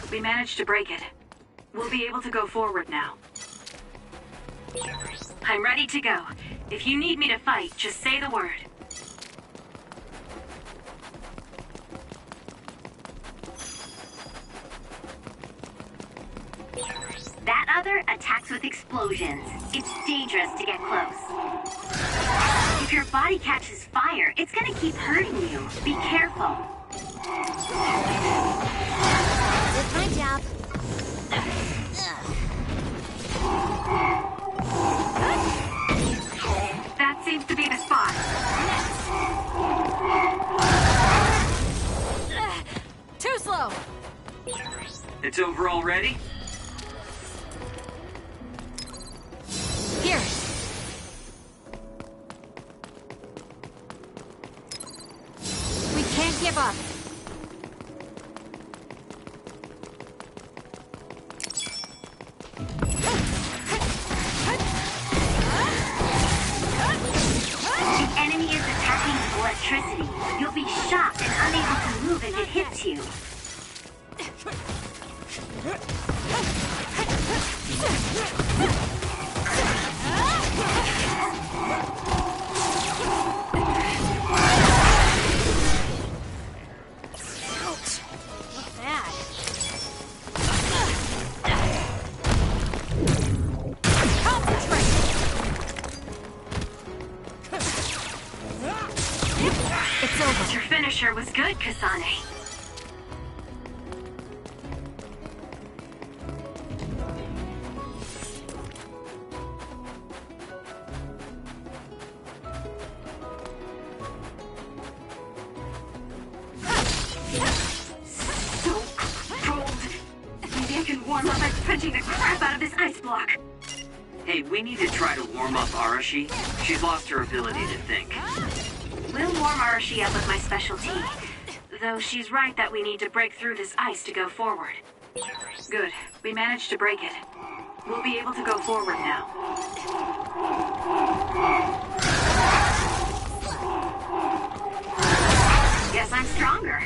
We managed to break it. We'll be able to go forward now. I'm ready to go. If you need me to fight, just say the word. That other attacks with explosions. It's dangerous to get close. If your body catches fire, it's gonna keep hurting you. Be careful. Did my job. That seems to be the spot. Too slow. It's over already? Here. We can't give up. Electricity. You'll be shocked and unable to move if it hits you. Ouch. Not bad. Concentrate. It's over. Your finisher was good, Kasane. So cold. Maybe I can warm up by punching the crap out of this ice block. Hey, we need to try to warm up Arashi. She's lost her ability to think. We'll warm Arashi up with my special tea. Though she's right that we need to break through this ice to go forward. Good. We managed to break it. We'll be able to go forward now. Guess I'm stronger.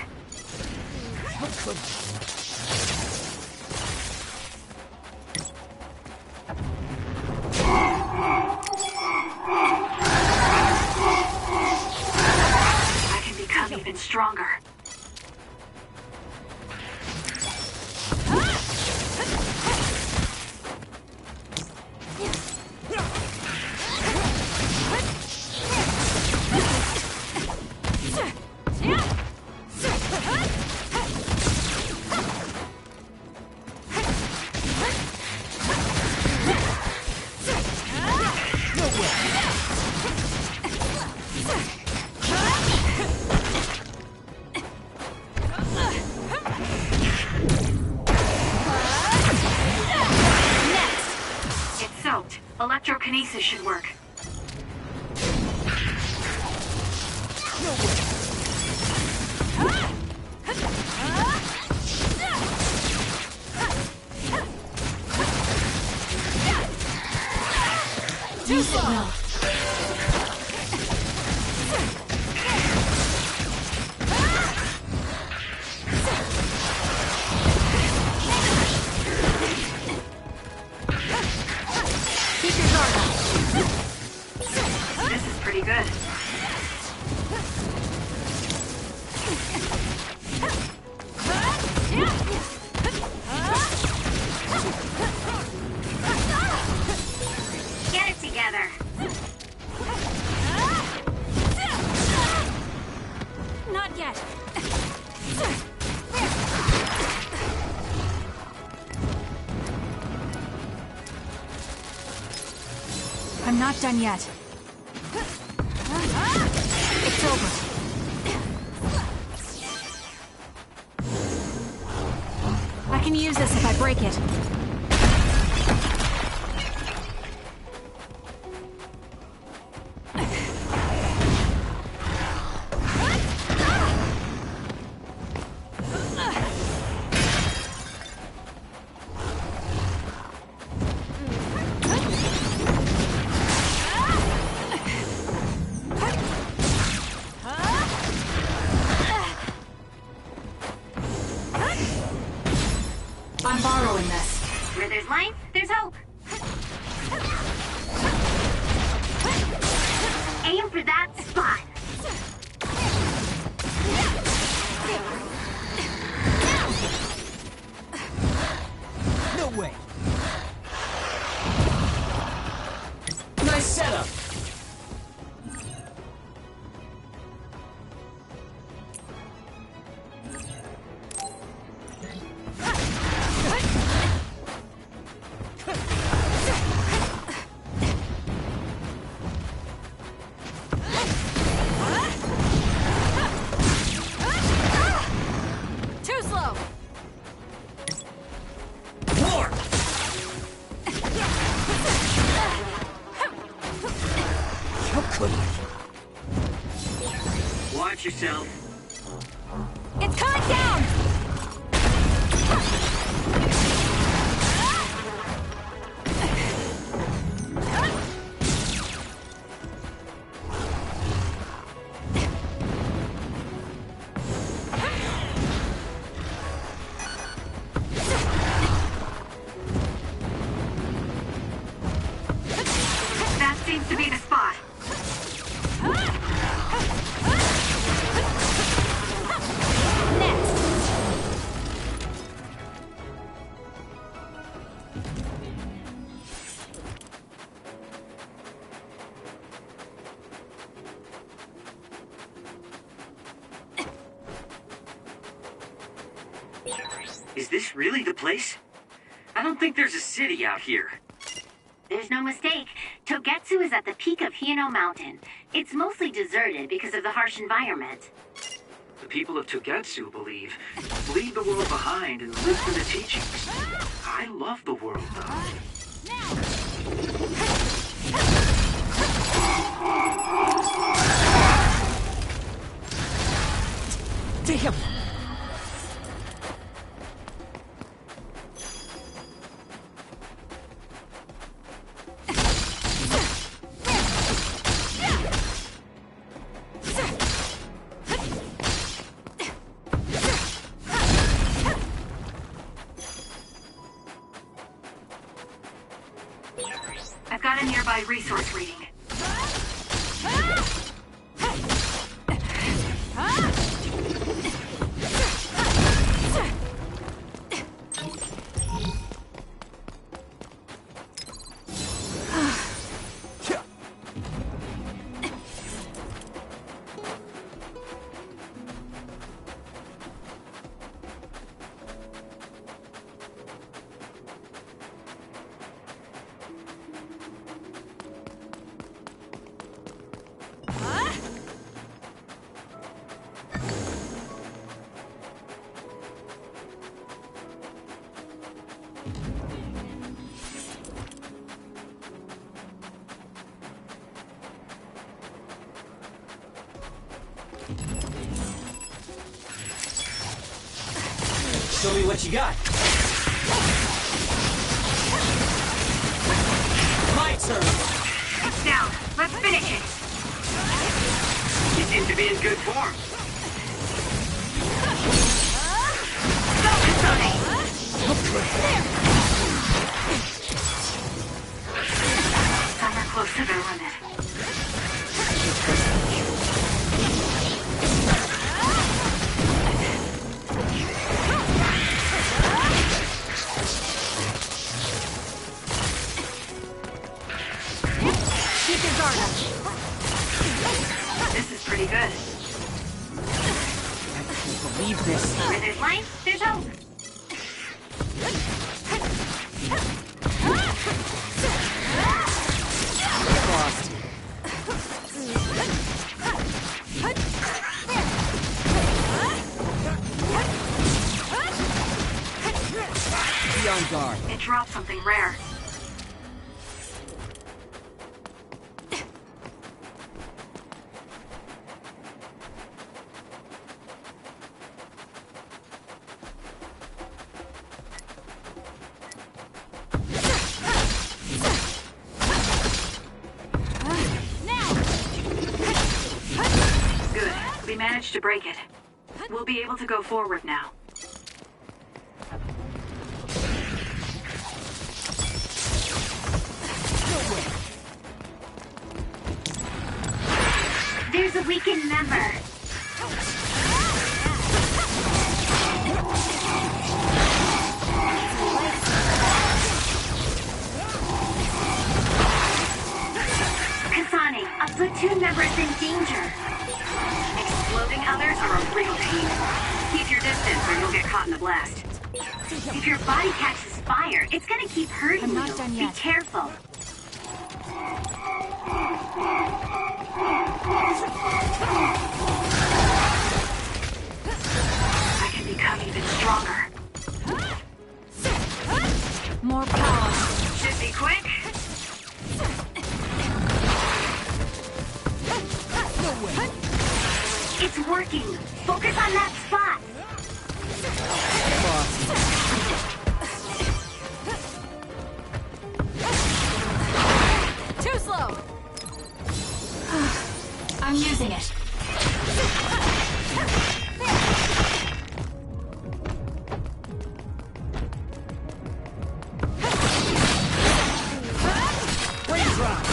I can become even stronger. Electrokinesis should work. Too slow. This is pretty good. Not yet. I'm not done yet. It's over. I can use this if I break it. I'm borrowing this. Where there's life, there's hope. Aim for that spot. No way. Nice setup. Too slow. War. How could I? Watch yourself. It's coming down! That seems to be the spot. Next. Is this really the place? I don't think there's a city out here. There's no mistake. Togetsu is at the peak of Hino Mountain. It's mostly deserted because of the harsh environment. The people of Togetsu leave the world behind and live for the teachings. I love the world, though. Damn. I've got a nearby resource reading. Show me what you got. My turn. It's down. Let's finish it. You seem to be in good form. Focus on it. Somewhere close to their limit. Keep your guard up. This is pretty good. believe this. Where there's life, there's hope. Lost. Be on guard. It dropped something rare. Good. We managed to break it. We'll be able to go forward now. There's a weakened member. Kasane, a platoon member is in danger. Exploding others are a real pain. Keep your distance or you'll get caught in the blast. If your body catches fire, it's gonna keep hurting I'm not you. done Be yet. careful. I can become even stronger. More power. Should be quick. It's working. Focus on that spot. Too slow. I'm using it. Raindrop.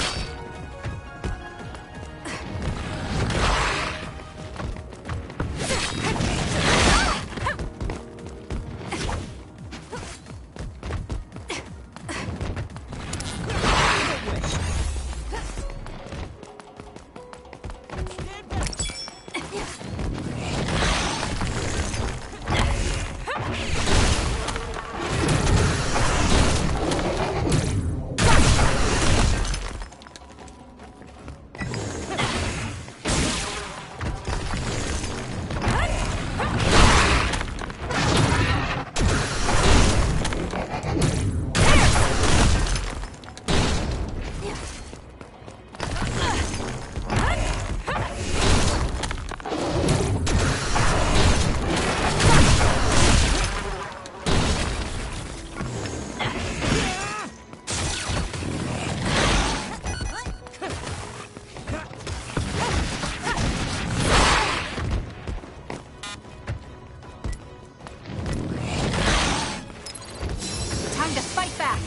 Time to fight back.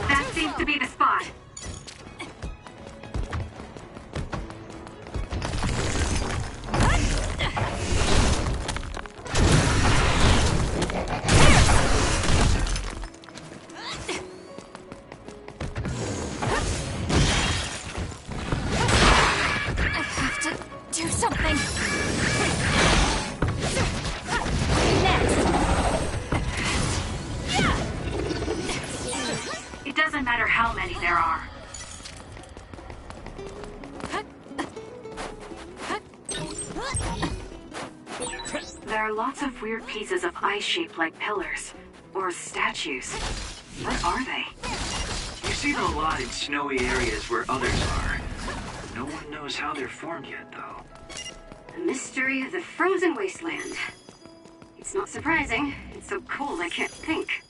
That seems to be the spot. I have to do something. Next. It doesn't matter how many there are. There are lots of weird pieces of ice shaped like pillars. Or statues. What are they? You see them a lot in snowy areas where others are. No one knows how they're formed yet, though. The mystery of the frozen wasteland. It's not surprising. It's so cold I can't think.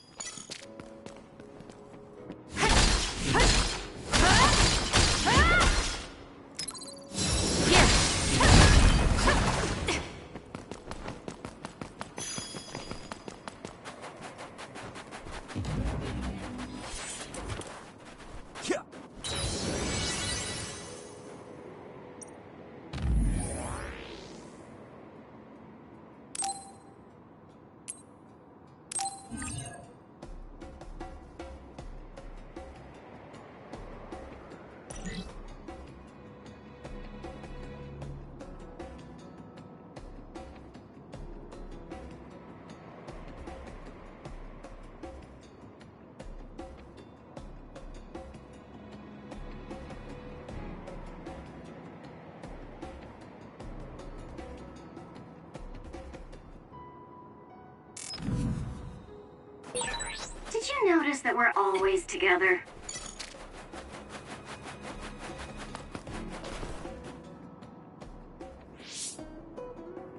notice that we're always together?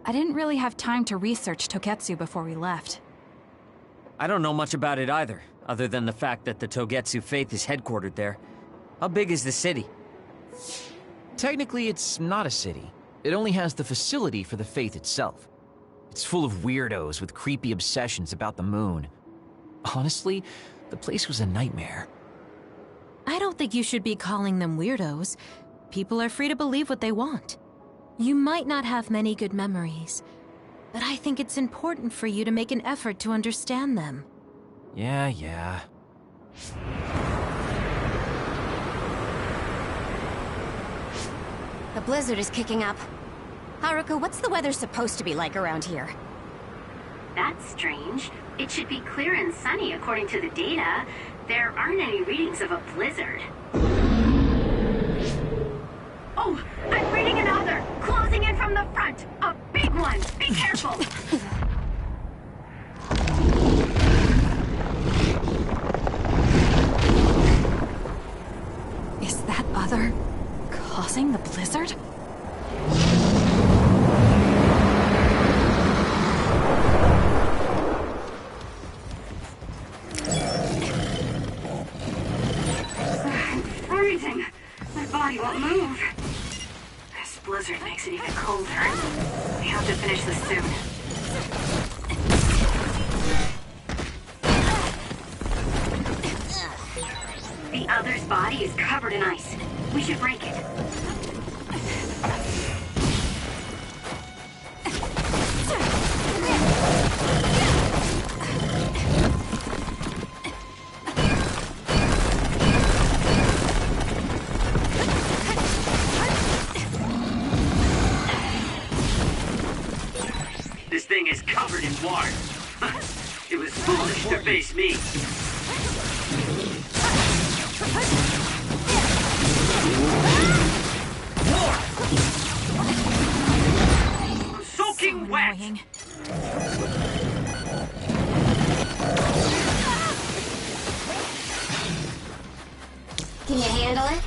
I didn't really have time to research Togetsu before we left. I don't know much about it either, other than the fact that the Togetsu faith is headquartered there. How big is the city? Technically, it's not a city. It only has the facility for the faith itself. It's full of weirdos with creepy obsessions about the moon. Honestly, the place was a nightmare. I don't think you should be calling them weirdos. People are free to believe what they want. You might not have many good memories, but I think it's important for you to make an effort to understand them. Yeah. The blizzard is kicking up. Haruka, what's the weather supposed to be like around here? That's strange. It should be clear and sunny according to the data. There aren't any readings of a blizzard. Oh, I'm reading another! Closing in from the front! A big one! Be careful! Is that other causing the blizzard? I'm freezing. My body won't move. This blizzard makes it even colder. We have to finish this soon. The other's body is covered in ice. We should break it. This thing is covered in water. It was foolish to face me. I'm soaking wet. Annoying. Can you handle it?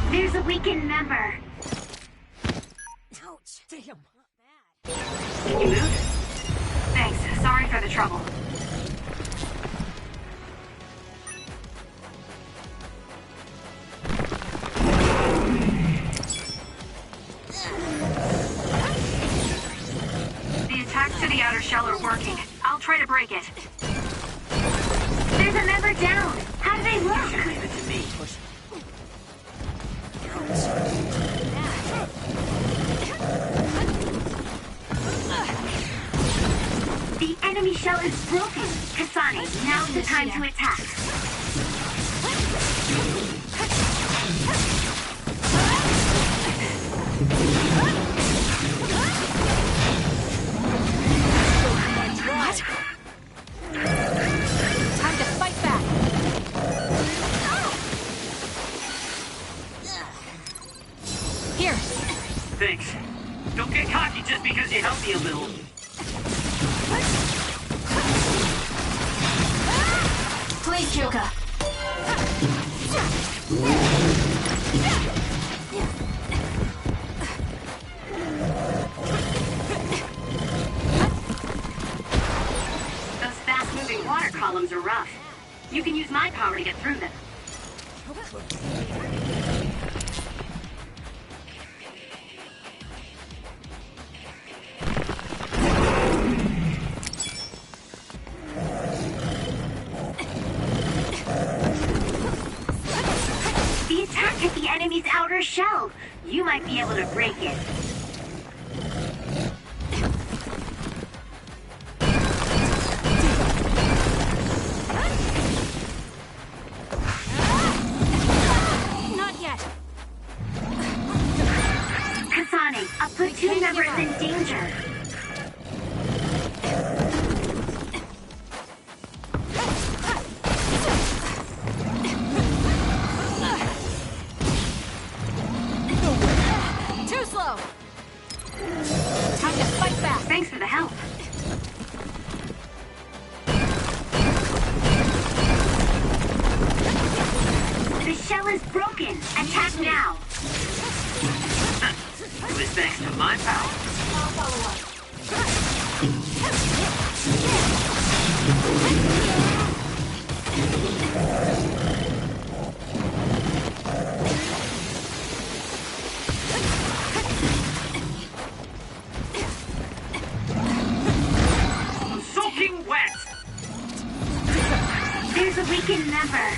There's a weakened member. Ouch. Damn. Can you move? Thanks. Sorry for the trouble. The attacks to the outer shell are working. I'll try to break it. There's a member down. How do they look? Leave it to me. The enemy shell is broken. Kasane, now's the time to attack. What? Time to fight back! Here! Thanks. Don't get cocky just because you helped me a little. Please, Kyoka! Those fast-moving water columns are rough. You can use my power to get through them. The attack hit the enemy's outer shell. You might be able to break it. Not yet! Kasane, help. The shell is broken. Attack now. It was thanks to my power. Soaking wet! There's a weakened member.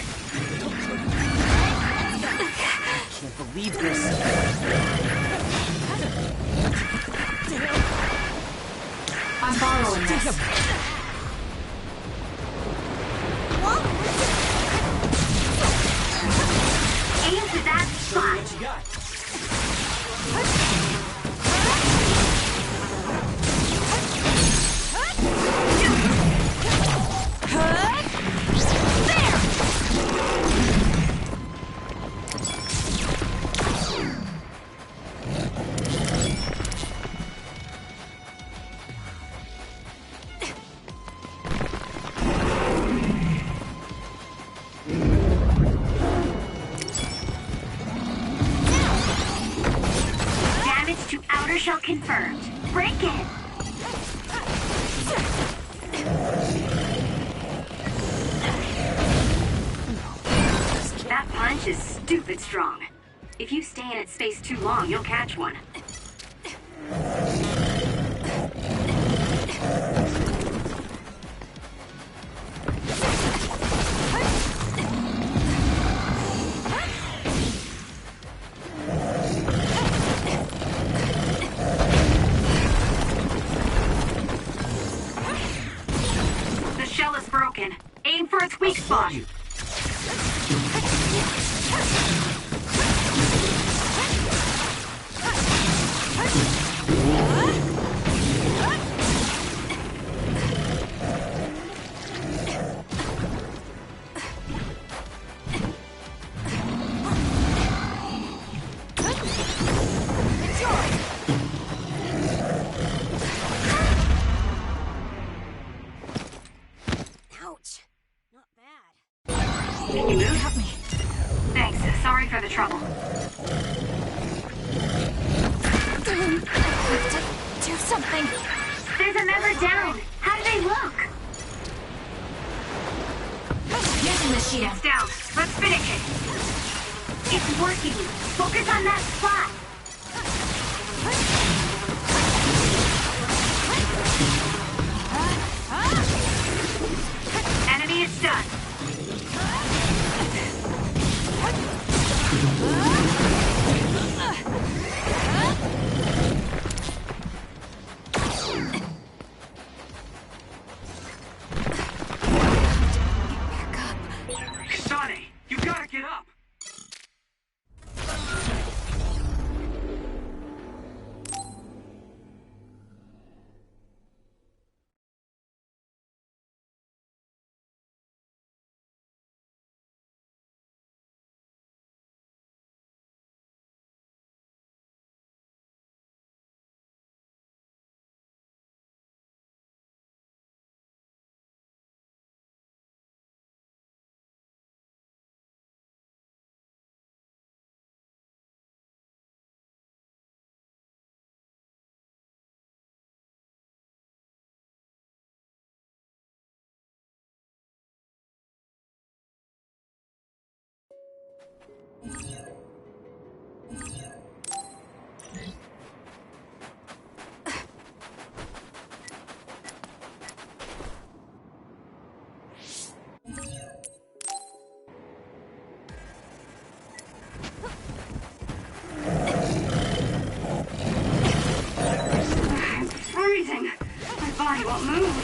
Can't believe this. I'm borrowing this. Aim for that spot. You got? Damage to outer shell confirmed. Break it. That punch is stupid strong. If you stay in its space too long, you'll catch one. The shell is broken. Aim for its weak spot. Ouch. Not bad. Can you move? Help me. Thanks. Sorry for the trouble. Do something. There's a member down. How do they look? Using the shield. It's down. Let's finish it. It's working. Focus on that spot. Enemy is done. Sonny, you gotta get up. freezing. My body won't move.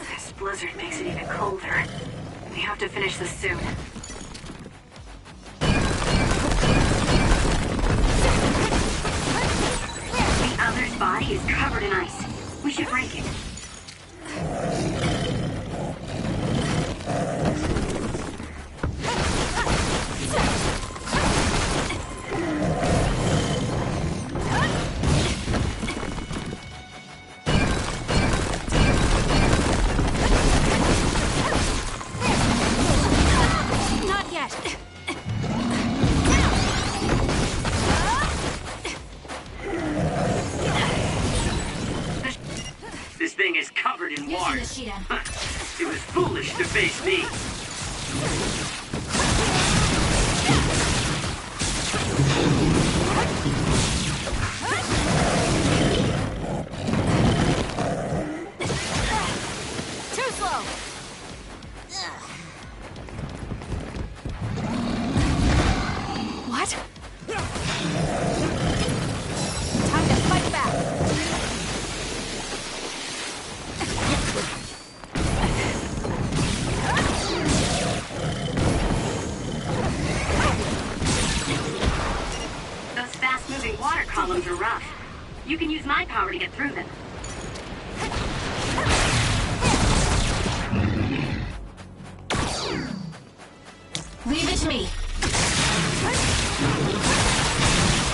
This blizzard makes it even colder. We have to finish this soon. The other's body is covered in ice. We should break it. this thing is covered in water. Using the Sheeta. It was foolish to face me. Too slow! What? Time to fight back! Those fast-moving water columns are rough. You can use my power to get through them. Leave it to me.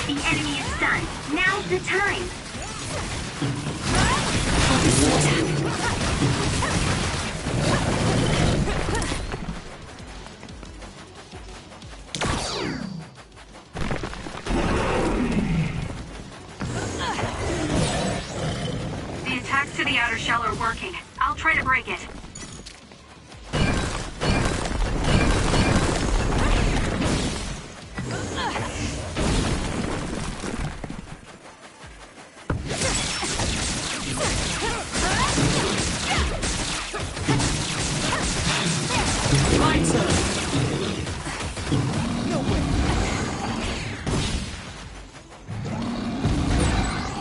The enemy is done. Now's the time. The attacks to the outer shell are working. I'll try to break it.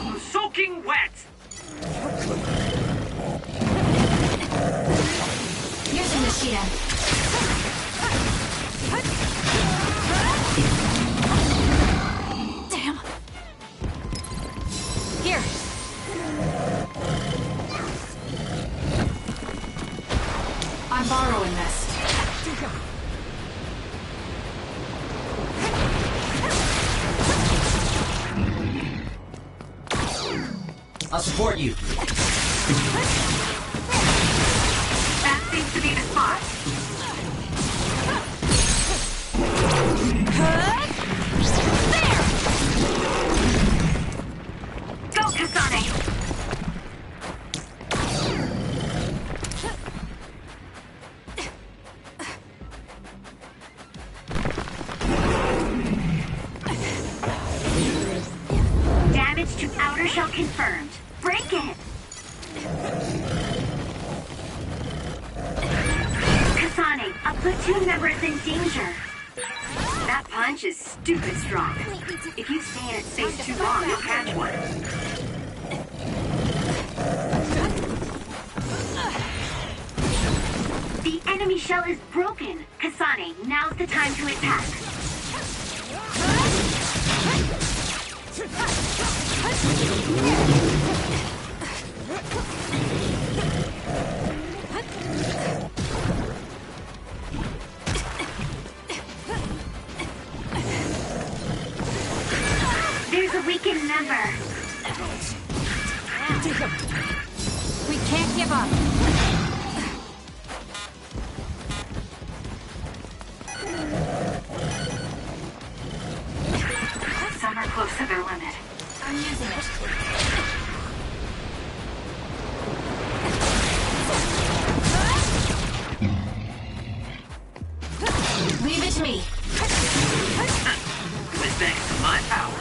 I'm soaking wet. Using the Sheeta. Damn! Here! I'm borrowing this. I'll support you. That seems to be the spot. Go, Kasane! Damage to outer shell confirmed. Break it! Kasane, a platoon member is in danger. That punch is stupid strong. If you stay in its space too long, you'll catch one. The enemy shell is broken. Kasane, now's the time to attack. There's a weakened member. We can't give up. Some are close to their limit. I'm using it. Leave it to me. It was thanks to my power.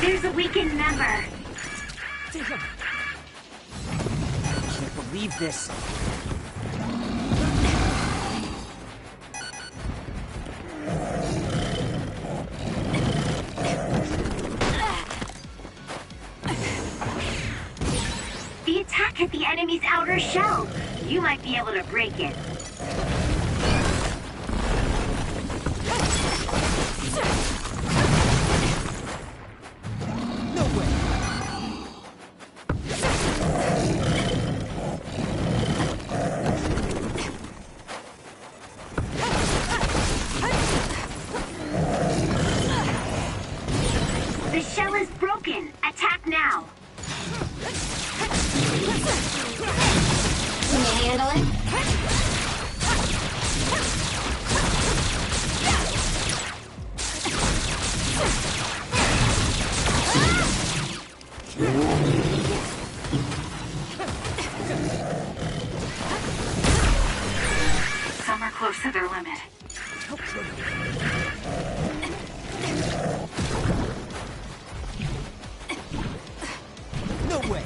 There's a weakened member. Can't believe this. The attack hit the enemy's outer shell. You might be able to break it. The shell is broken. Attack now. Can you handle it? Some are close to their limit. No way.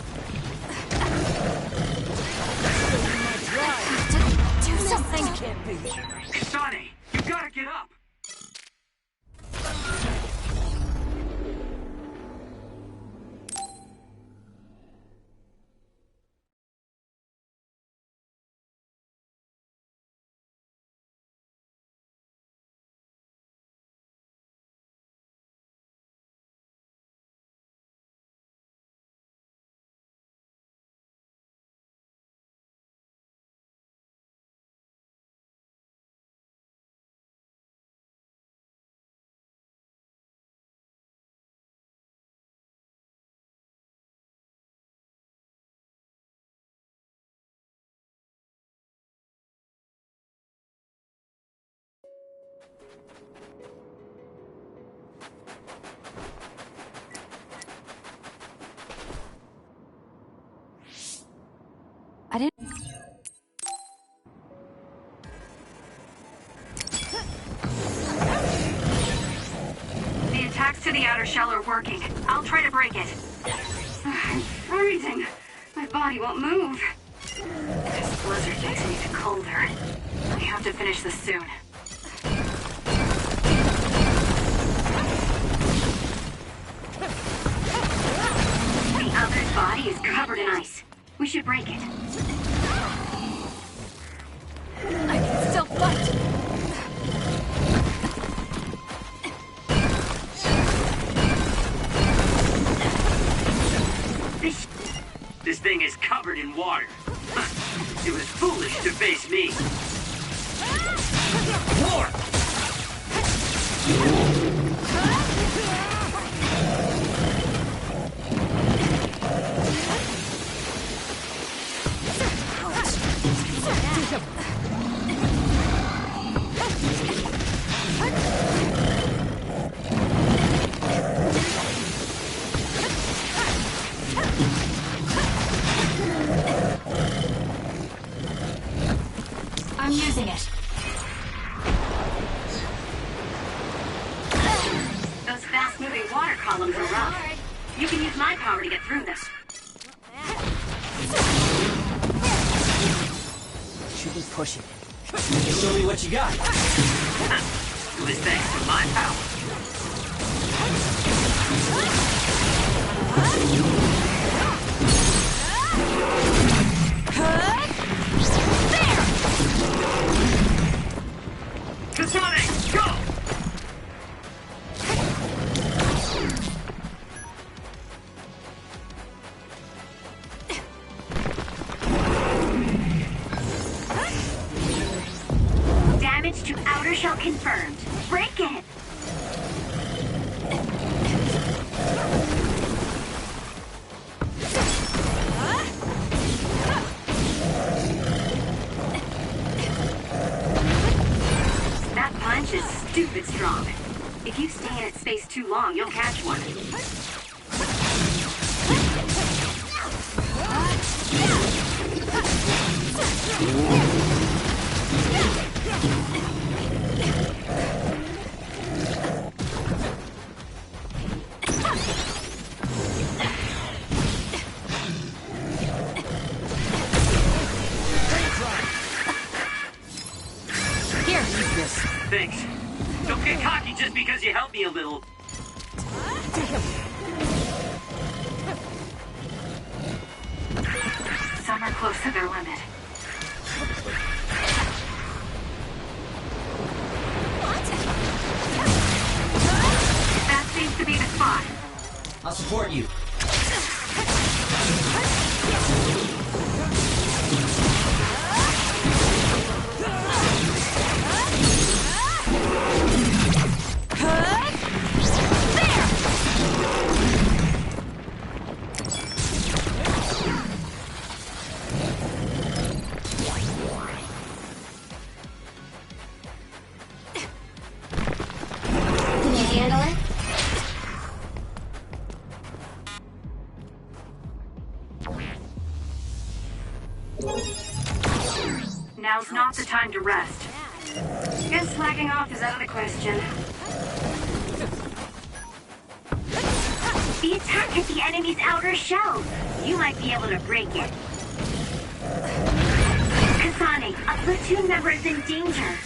Do something! Sonny, you gotta get up! I didn't... The attacks to the outer shell are working. I'll try to break it. I'm freezing. My body won't move. This blizzard makes it even colder. I have to finish this soon. The other's body is covered in ice. We should break it. I can still fight! This thing is covered in water. It was foolish to face me. War! I'm using it. Those fast-moving water columns are rough. You can use my power to get through them. Should be pushing. Show me what you got. It was thanks to my power. Kasane, go! Damage to outer shell confirmed. Break it! That punch is stupid strong. If you stay in its space too long, you'll catch one. Here, use this. Thanks. Don't get cocky just because you helped me a little. Some close to their limit. That seems to be the spot. I'll support you. Can you handle it? Now's not the time to rest. Guess slacking off is out of the question. The attack hit the enemy's outer shell. You might be able to break it. Kasane, a platoon member is in danger.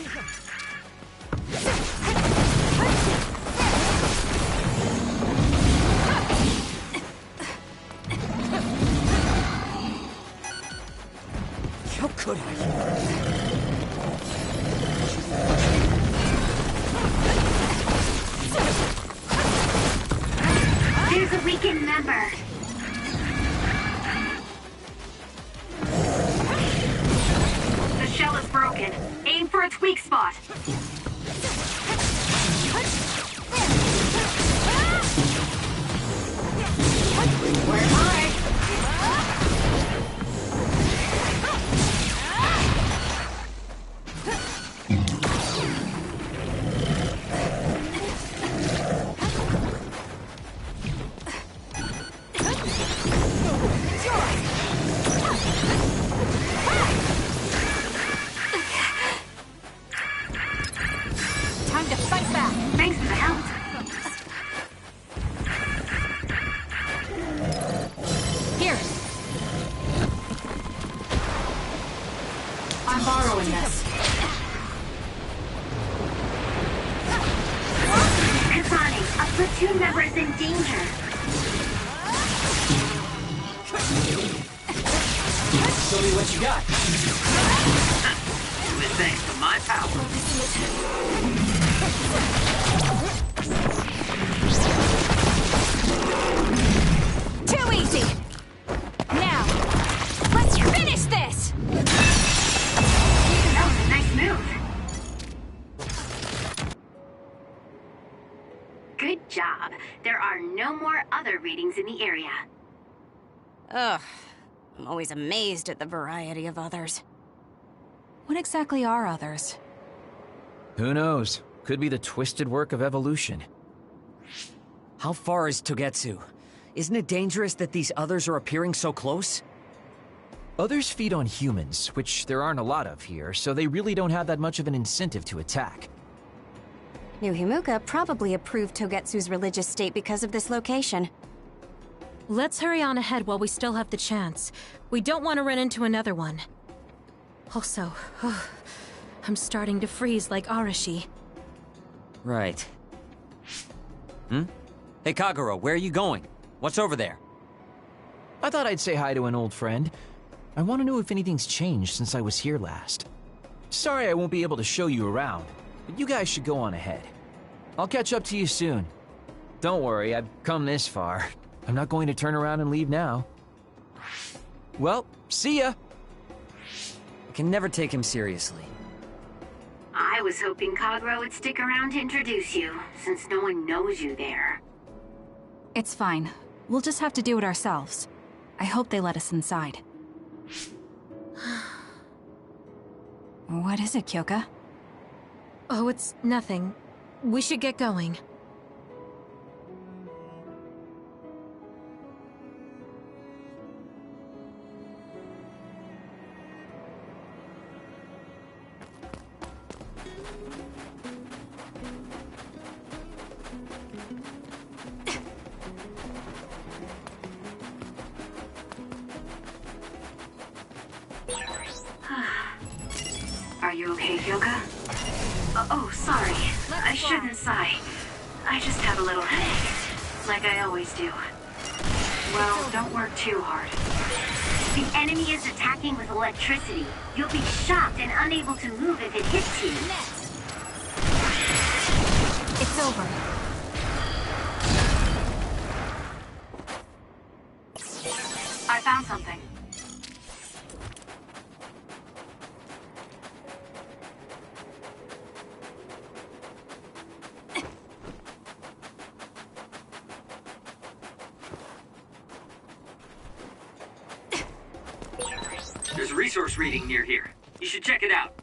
How could I? There's a weakened member. The shell is broken. Aim for its weak spot. Work hard. Time to fight back! Thanks for the help. Here! I'm borrowing this. Kasane, a platoon member is in danger. Show me what you got. With thanks to my power. Too easy! Now, let's finish this! That was a nice move. Good job. There are no more other readings in the area. Ugh. I'm always amazed at the variety of others. What exactly are others? Who knows? Could be the twisted work of evolution. How far is Togetsu? Isn't it dangerous that these others are appearing so close? Others feed on humans, which there aren't a lot of here, so they really don't have that much of an incentive to attack. New Himuka probably approved Togetsu's religious state because of this location. Let's hurry on ahead while we still have the chance. We don't want to run into another one. Also, I'm starting to freeze like Arashi. Right. Hey, Kagura, where are you going? What's over there? I thought I'd say hi to an old friend. I want to know if anything's changed since I was here last. Sorry I won't be able to show you around, but you guys should go on ahead. I'll catch up to you soon. Don't worry, I've come this far. I'm not going to turn around and leave now. Well, see ya! I can never take him seriously. I was hoping Kagura would stick around to introduce you, since no one knows you there. It's fine. We'll just have to do it ourselves. I hope they let us inside. What is it, Kyoka? Oh, it's nothing. We should get going. Are you okay, Kyoka? Oh, sorry. I shouldn't sigh. I just have a little headache. Like I always do. Well, don't work too hard. The enemy is attacking with electricity. You'll be shocked and unable to move if it hits you. It's over. I found something. There's a resource reading near here. You should check it out.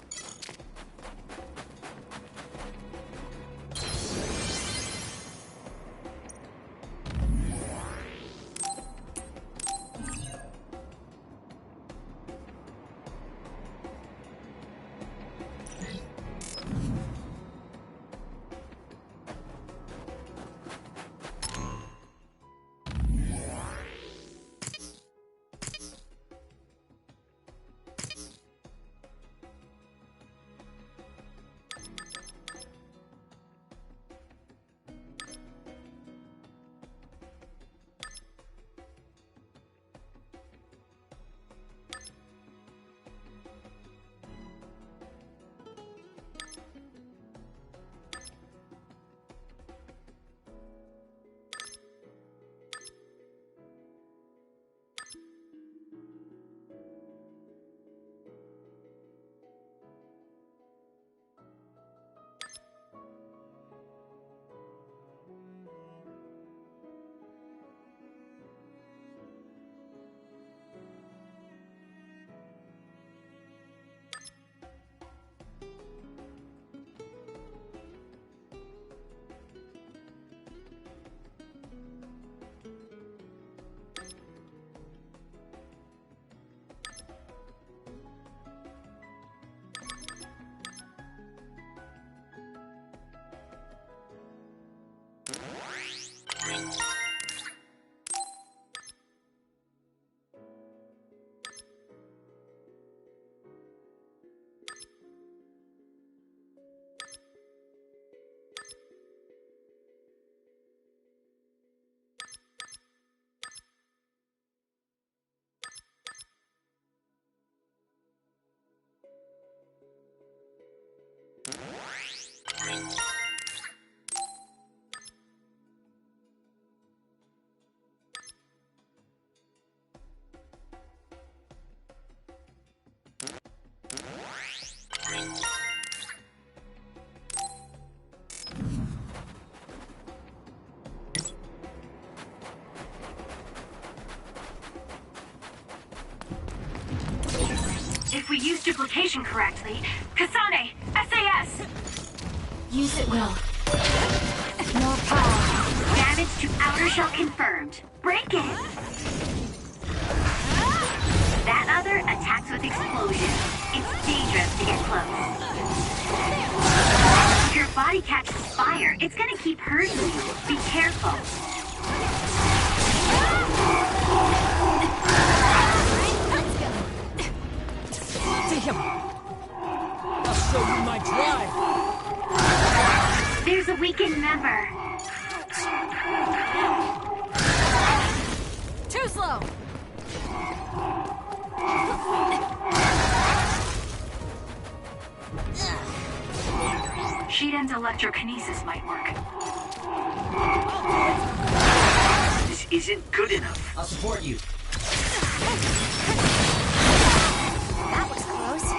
If we use duplication correctly, Kasane, SAS! Use it well. More power. Damage to outer shell confirmed. Break it! That other attacks with explosions. It's dangerous to get close. If your body catches fire, it's gonna keep hurting you. Be careful. Damn! I'll show you my drive! There's a weakened member. Too slow. Shiden's electrokinesis might work. This isn't good enough. I'll support you. That was close.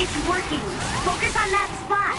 It's working. Focus on that spot.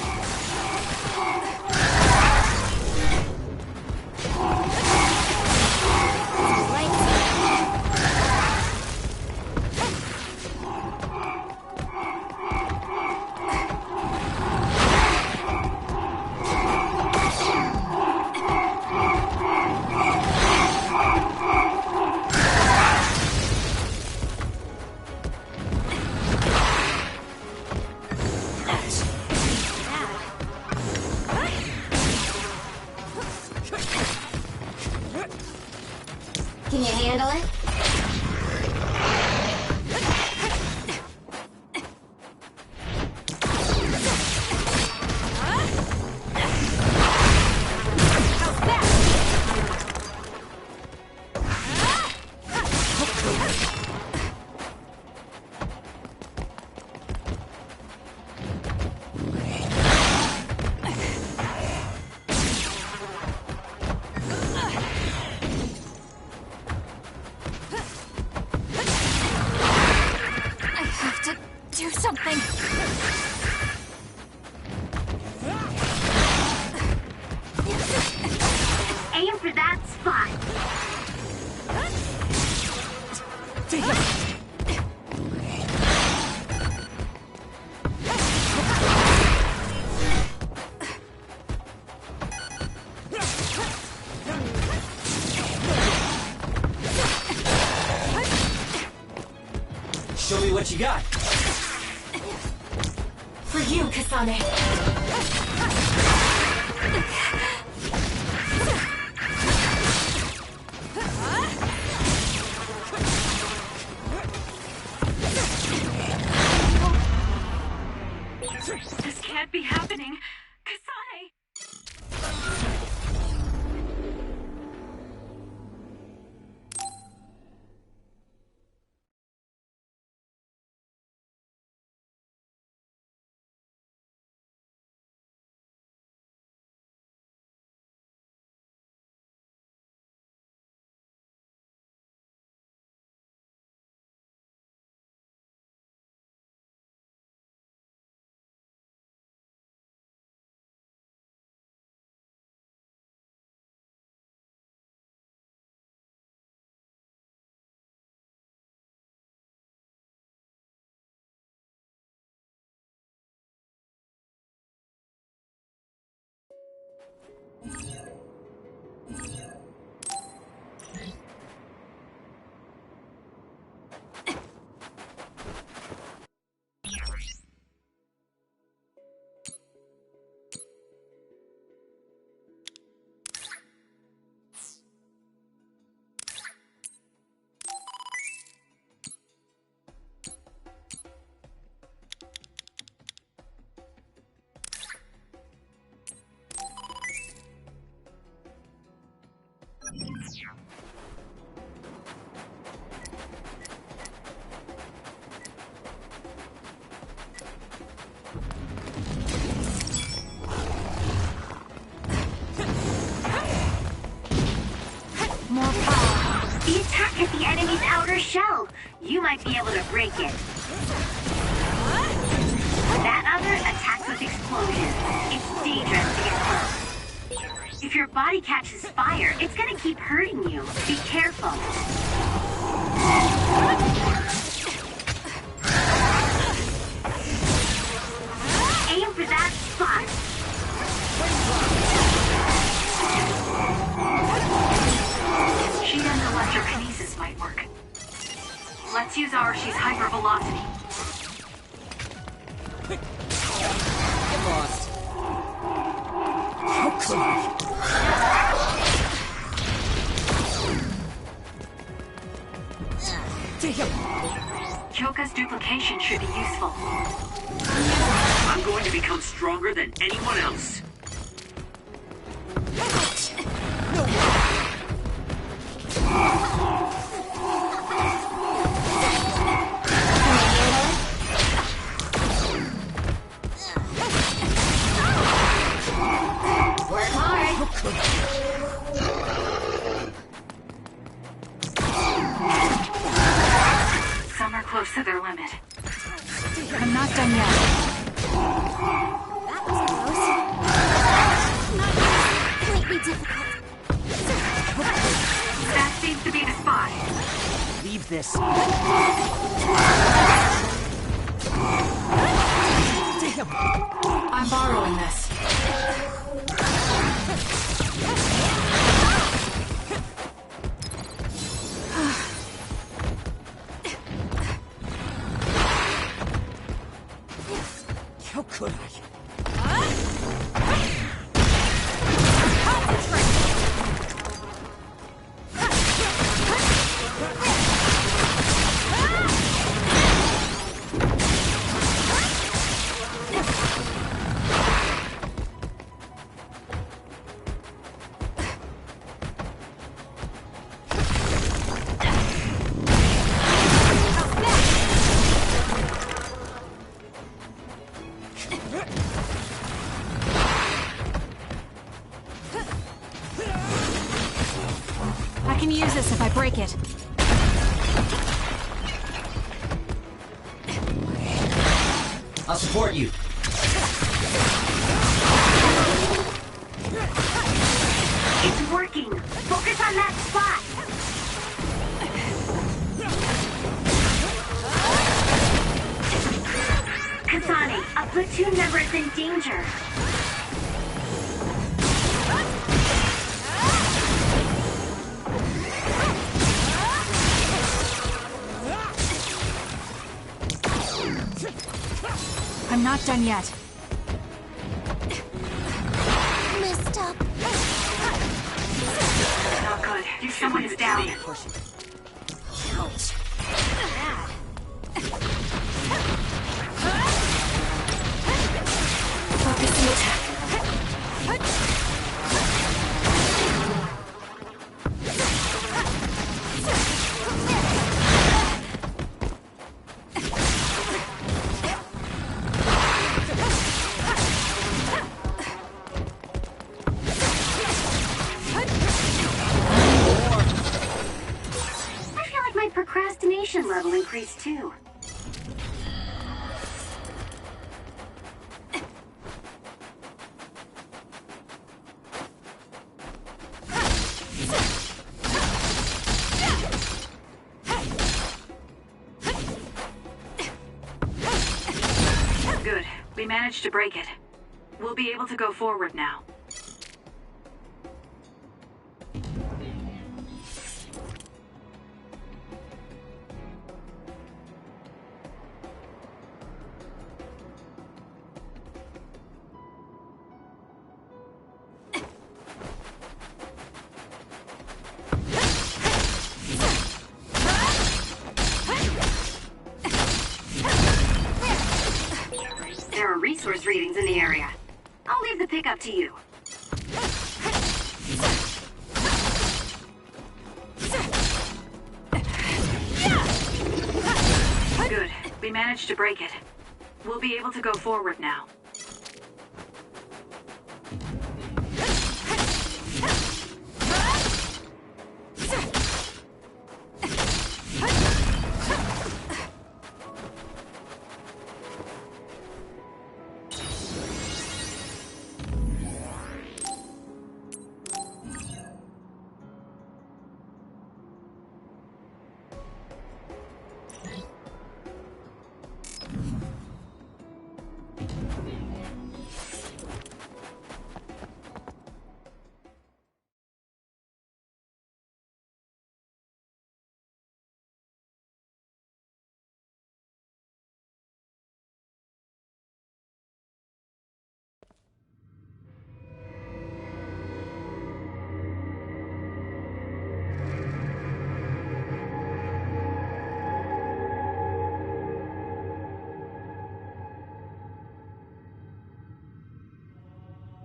Can you handle it? Show me what you got. For you, Kasane. This can't be happening. Kasane! The attack hit the enemy's outer shell. You might be able to break it. That other attacks with explosions. It's dangerous to get close. If your body catches fire, it's gonna keep hurting you. Be careful. Aim for that spot. Shiden's electrokinesis might work. Let's use Archie's hypervelocity. Get lost. How could I? Damn! Kyoka's duplication should be useful. I'm going to become stronger than anyone else. Some are close to their limit. I'm not done yet. That was close. Completely difficult. That seems to be the spot. Leave this. Damn! I'm borrowing this. How could I? I can use this if I break it. I'll support you. It's working. Focus on that spot. platoon member is in danger. I'm not done yet. Messed up. Not good. Someone is down. Focusing attack. I feel like my procrastination level increased too. Good. We managed to break it. We'll be able to go forward now. There are resource readings in the area. I'll leave the pickup to you. Good. We managed to break it. We'll be able to go forward now.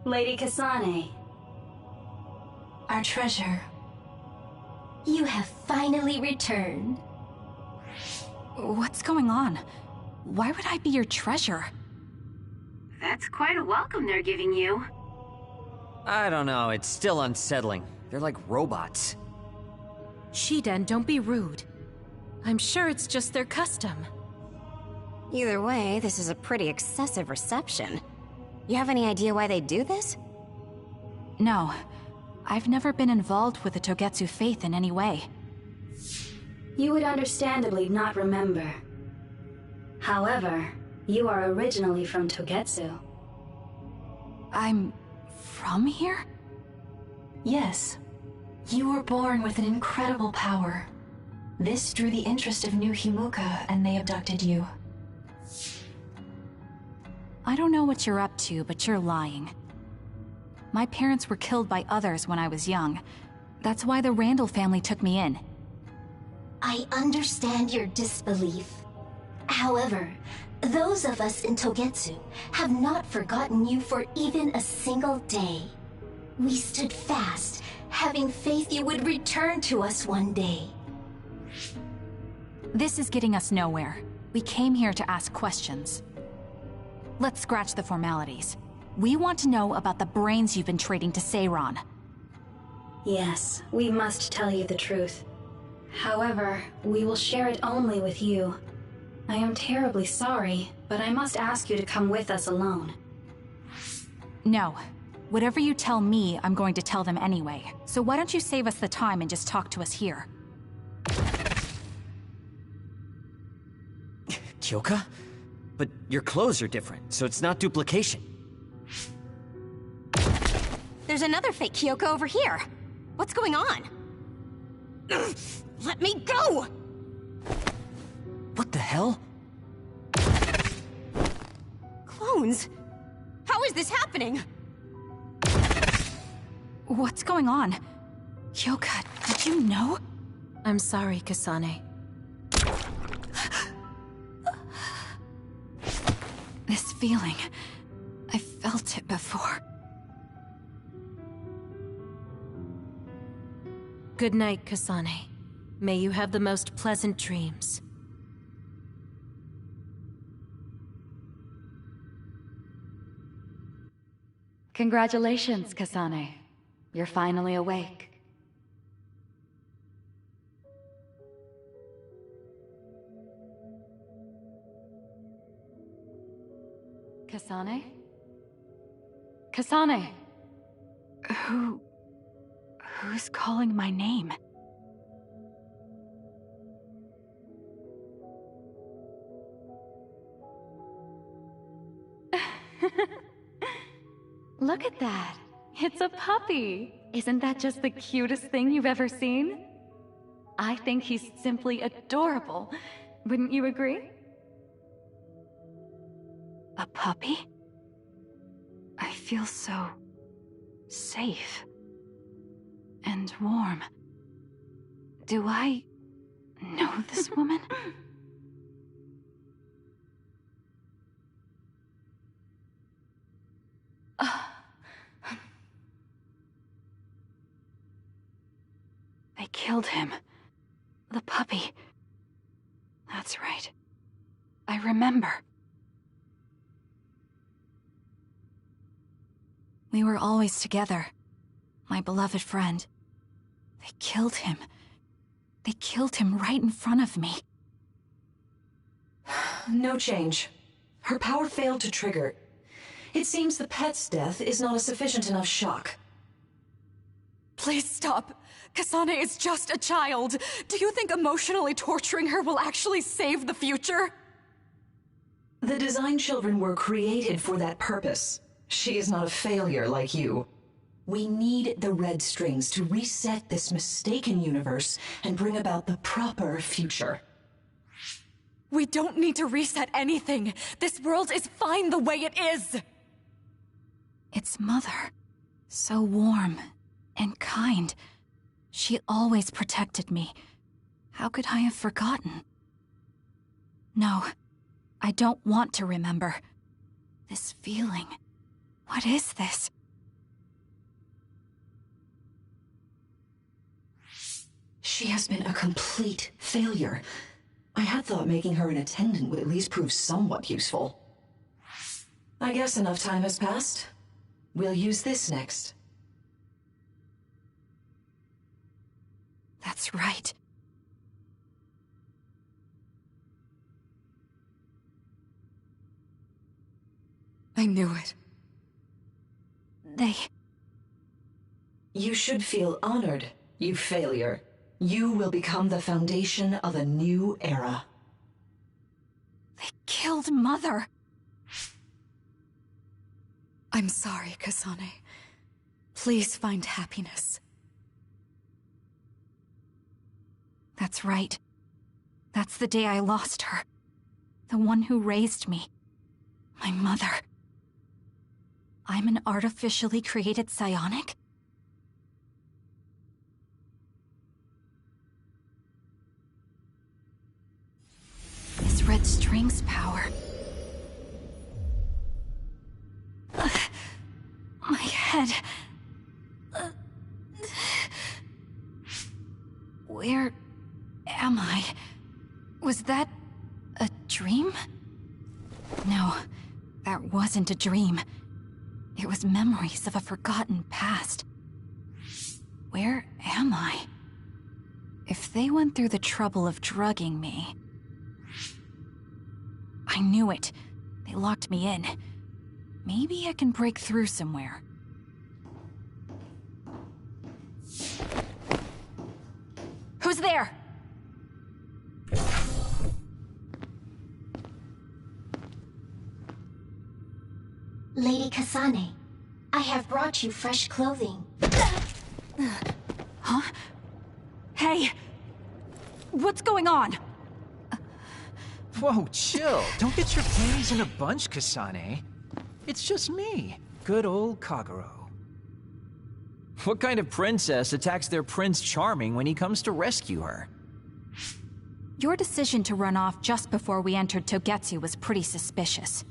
Lady Kasane. Our treasure. You have finally returned. What's going on? Why would I be your treasure? That's quite a welcome they're giving you. I don't know, it's still unsettling. They're like robots. Shiden, don't be rude. I'm sure it's just their custom. Either way, this is a pretty excessive reception. You have any idea why they do this? No. I've never been involved with the Togetsu faith in any way. You would understandably not remember. However, you are originally from Togetsu. I'm from here? Yes. You were born with an incredible power. This drew the interest of New Himuka, and they abducted you. I don't know what you're up to, but you're lying. My parents were killed by others when I was young. That's why the Randall family took me in. I understand your disbelief. However, those of us in Togetsu have not forgotten you for even a single day. We stood fast, having faith you would return to us one day. This is getting us nowhere. We came here to ask questions. Let's scratch the formalities. We want to know about the brains you've been trading to Seiron. Yes, we must tell you the truth. However, we will share it only with you. I am terribly sorry, but I must ask you to come with us alone. No. Whatever you tell me, I'm going to tell them anyway. So why don't you save us the time and just talk to us here? Kyoka? But your clothes are different, so it's not duplication. There's another fake Kyoko over here. What's going on? Let me go! What the hell? Clones? How is this happening? What's going on? Kyoka, did you know? I'm sorry, Kasane. This feeling, I felt it before. Good night, Kasane. May you have the most pleasant dreams. Congratulations, Kasane. You're finally awake. Kasane? Kasane! Who's calling my name? Look at that. It's a puppy. Isn't that just the cutest thing you've ever seen? I think he's simply adorable. Wouldn't you agree? A puppy? I feel so safe and warm. Do I know this woman? I killed him. The puppy. That's right. I remember. We were always together. My beloved friend. They killed him. They killed him right in front of me. No change. Her power failed to trigger. It seems the pet's death is not a sufficient enough shock. Please stop. Kasane is just a child. Do you think emotionally torturing her will actually save the future? The design children were created for that purpose. She is not a failure like you. We need the red strings to reset this mistaken universe and bring about the proper future. We don't need to reset anything. This world is fine the way it is. It's Mother. So warm and kind. She always protected me. How could I have forgotten? No, I don't want to remember. This feeling. What is this? She has been a complete failure. I had thought making her an attendant would at least prove somewhat useful. I guess enough time has passed. We'll use this next. That's right. I knew it. You should feel honored, you failure. You will become the foundation of a new era. They killed Mother. I'm sorry, Kasane. Please find happiness. That's right. That's the day I lost her. The one who raised me. My mother. I'm an artificially created psionic? This red string's power. My head. Where am I? Was that a dream? No, that wasn't a dream. It was memories of a forgotten past. Where am I? If they went through the trouble of drugging me... I knew it. They locked me in. Maybe I can break through somewhere. Who's there? Lady Kasane, I have brought you fresh clothing. Huh? Hey! What's going on? Whoa, chill. Don't get your panties in a bunch, Kasane. It's just me, good old Kagero. What kind of princess attacks their Prince Charming when he comes to rescue her? Your decision to run off just before we entered Togetsu was pretty suspicious.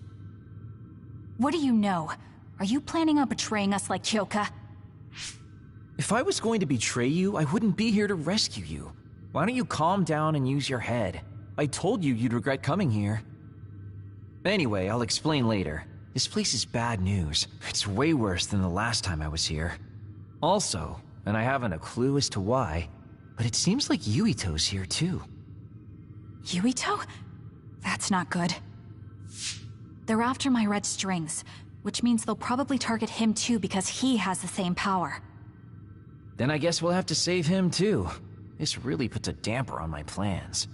What do you know? Are you planning on betraying us like Kyoka? If I was going to betray you, I wouldn't be here to rescue you. Why don't you calm down and use your head? I told you you'd regret coming here. Anyway, I'll explain later. This place is bad news. It's way worse than the last time I was here. Also, and I haven't a clue as to why, but it seems like Yuito's here too. Yuito? That's not good. They're after my red strings, which means they'll probably target him too because he has the same power. Then I guess we'll have to save him too. This really puts a damper on my plans.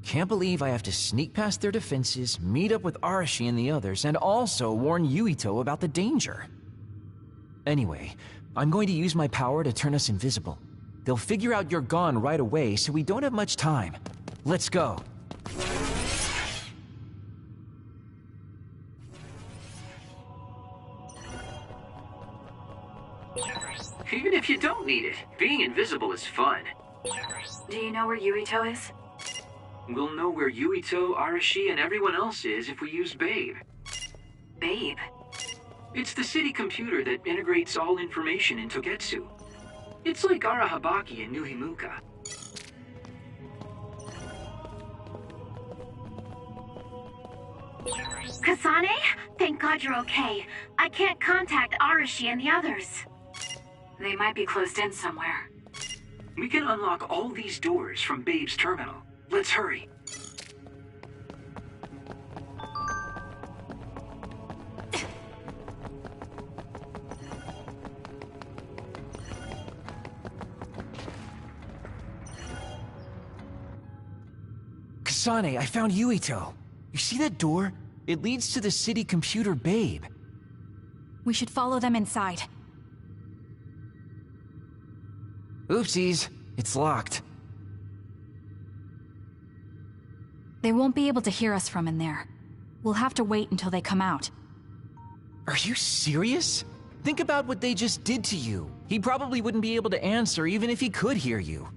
Can't believe I have to sneak past their defenses, meet up with Arashi and the others, and also warn Yuito about the danger. Anyway, I'm going to use my power to turn us invisible. They'll figure out you're gone right away, so we don't have much time. Let's go. Even if you don't need it, being invisible is fun. Do you know where Yuito is? We'll know where Yuito, Arashi, and everyone else is if we use Babe. Babe? It's the city computer that integrates all information in Togetsu. It's like Arahabaki and Nuhimuka. Kasane? Thank God you're okay. I can't contact Arashi and the others. They might be closed in somewhere. We can unlock all these doors from Babe's terminal. Let's hurry. Kasane, I found Yuito. You see that door? It leads to the city computer Babe. We should follow them inside. Oopsies, it's locked. They won't be able to hear us from in there. We'll have to wait until they come out. Are you serious? Think about what they just did to you. He probably wouldn't be able to answer even if he could hear you.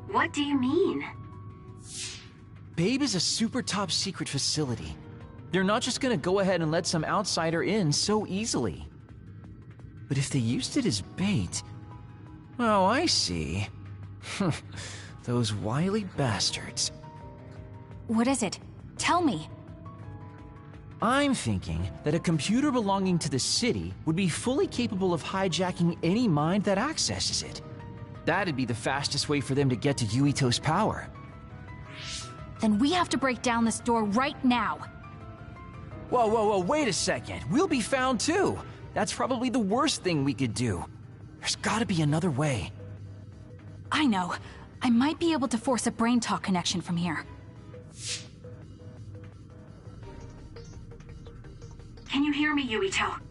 What do you mean? Babe is a super top secret facility. They're not just gonna go ahead and let some outsider in so easily. But if they used it as bait... Oh, I see. Those wily bastards. What is it? Tell me. I'm thinking that a computer belonging to the city would be fully capable of hijacking any mind that accesses it. That'd be the fastest way for them to get to Yuito's power. Then we have to break down this door right now. Whoa, wait a second. We'll be found too. That's probably the worst thing we could do. There's gotta be another way. I know. I might be able to force a brain talk connection from here. Can you hear me, Yuito?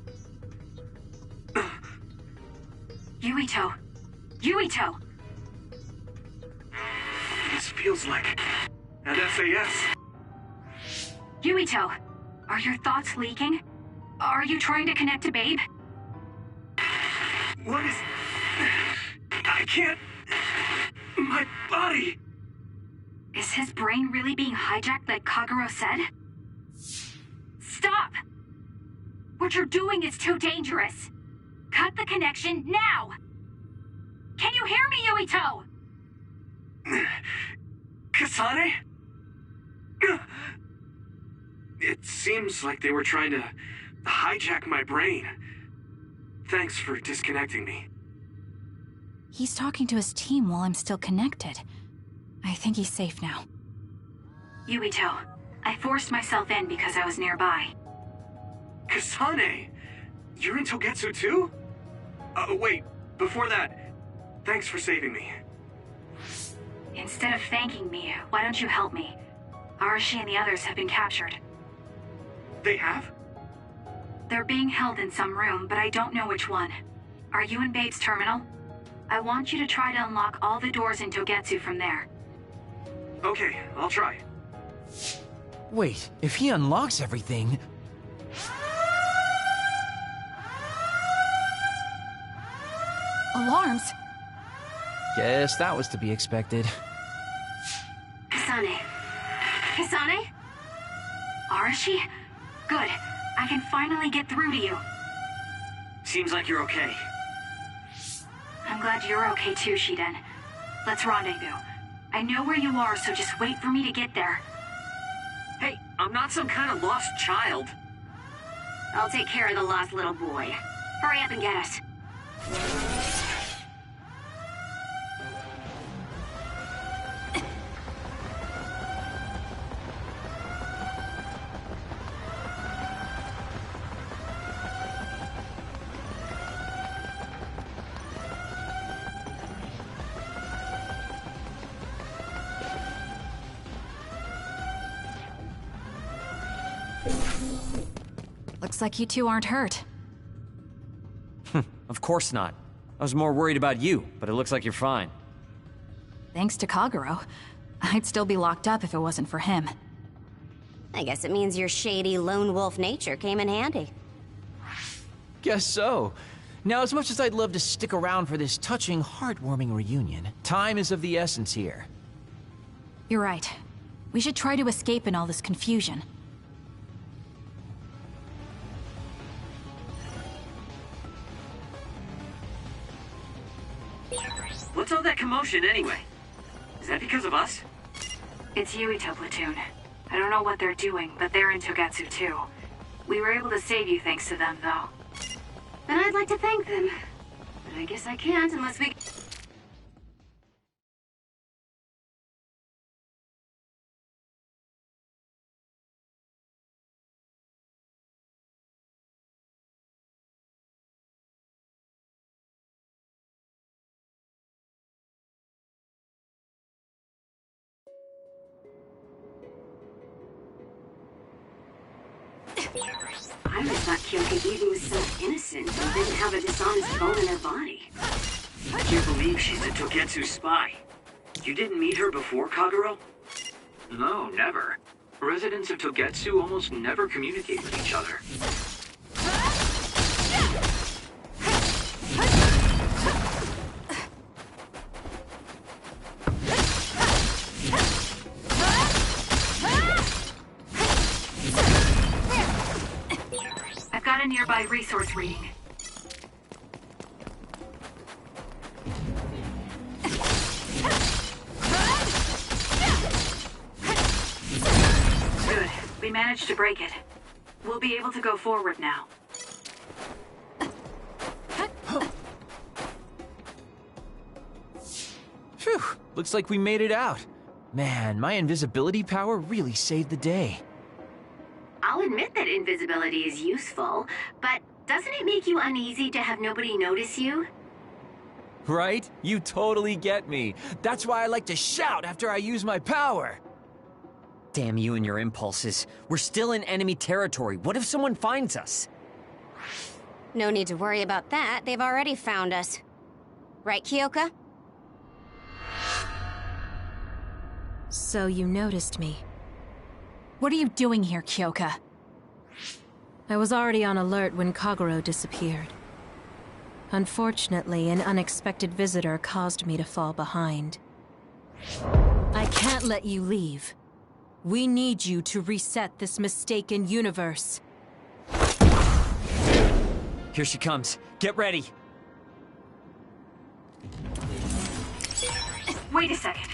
Yuito! Yuito! This feels like an SAS. Yuito! Are your thoughts leaking? Are you trying to connect to Babe? What is... I can't... My body... Is his brain really being hijacked like Kagero said? Stop! What you're doing is too dangerous. Cut the connection now! Can you hear me, Yuito? Kasane? It seems like they were trying to hijack my brain. Thanks for disconnecting me. He's talking to his team while I'm still connected. I think he's safe now. Yuito, I forced myself in because I was nearby. Kasane! You're in Togetsu too? Wait, before that, thanks for saving me. Instead of thanking me, why don't you help me? Arashi and the others have been captured. They have? They're being held in some room, but I don't know which one. Are you in Babe's terminal? I want you to try to unlock all the doors in Togetsu from there. Okay, I'll try. Wait, if he unlocks everything... Alarms! Guess that was to be expected. Kasane. Kasane? Arashi? Good. I can finally get through to you. Seems like you're okay. I'm glad you're okay too, Shiden. Let's rendezvous. I know where you are, so just wait for me to get there. Hey, I'm not some kind of lost child. I'll take care of the lost little boy. Hurry up and get us. Looks like you two aren't hurt. Of course not. I was more worried about you, but it looks like you're fine. Thanks to Kagero. I'd still be locked up if it wasn't for him. I guess it means your shady lone wolf nature came in handy. Guess so. Now, as much as I'd love to stick around for this touching, heartwarming reunion, time is of the essence here. You're right. We should try to escape in all this confusion. What's all that commotion anyway? Is that because of us? It's Yuito Platoon. I don't know what they're doing, but they're in Togetsu too. We were able to save you thanks to them, though. Then I'd like to thank them. But I guess I can't unless we... I always thought Kyoka Eden was so innocent and didn't have a dishonest bone in her body. I can't believe she's a Togetsu spy. You didn't meet her before, Kagero? No, never. Residents of Togetsu almost never communicate with each other. I've got a nearby resource reading. Good. We managed to break it. We'll be able to go forward now. Phew, looks like we made it out. Man, my invisibility power really saved the day. I'll admit that invisibility is useful, but doesn't it make you uneasy to have nobody notice you? Right? You totally get me. That's why I like to shout after I use my power. Damn you and your impulses. We're still in enemy territory. What if someone finds us? No need to worry about that. They've already found us. Right, Kyoka? So you noticed me. What are you doing here, Kyoka? I was already on alert when Kagero disappeared. Unfortunately, an unexpected visitor caused me to fall behind. I can't let you leave. We need you to reset this mistaken universe. Here she comes. Get ready. Wait a second.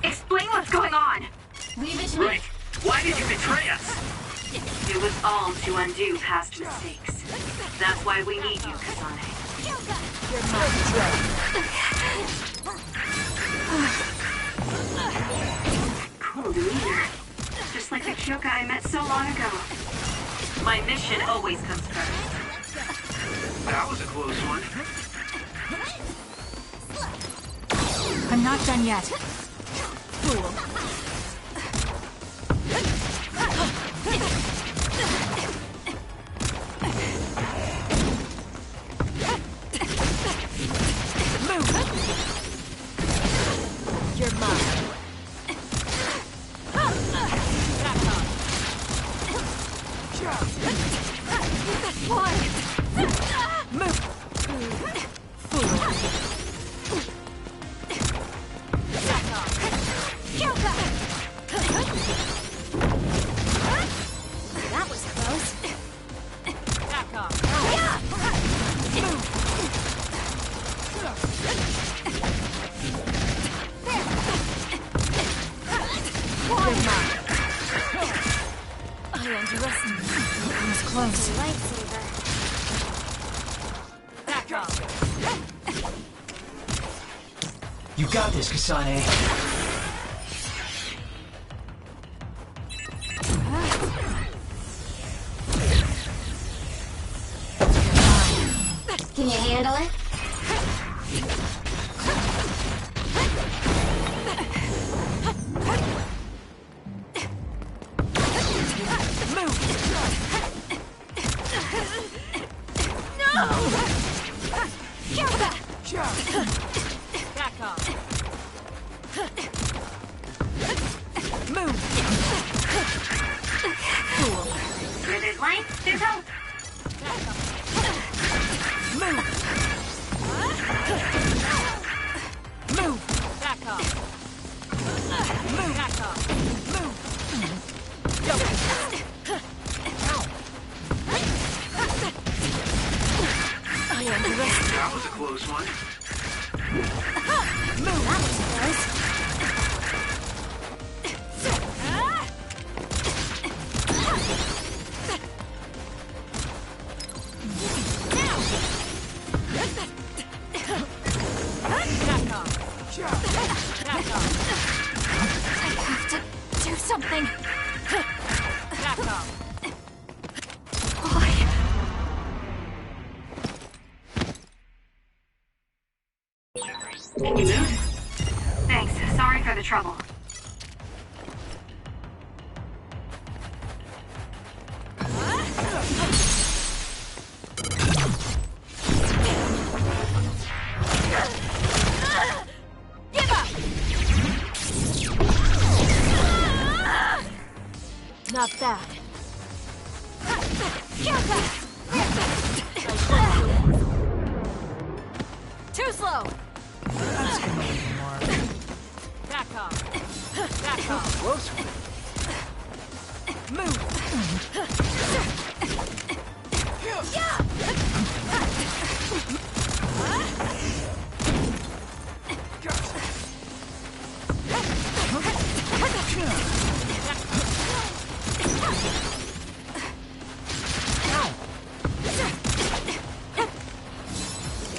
Explain what's going on. Leave it to me. Right. Why did you betray us? It was all to undo past mistakes. That's why we need you, Kasane. Cool demeanor. Just like the Kyoka I met so long ago. My mission always comes first. That was a close one. I'm not done yet. Fool. You got this, Kasane. Can you handle it? Back off. Where there's light, there's hope. Back off. Back off. That was a close one. That was close. I have to do something. Back off. Why? Thanks. Sorry for the trouble. Give up. Not bad. Too slow. That's gonna be more. Back off. Back off. Close one. Move.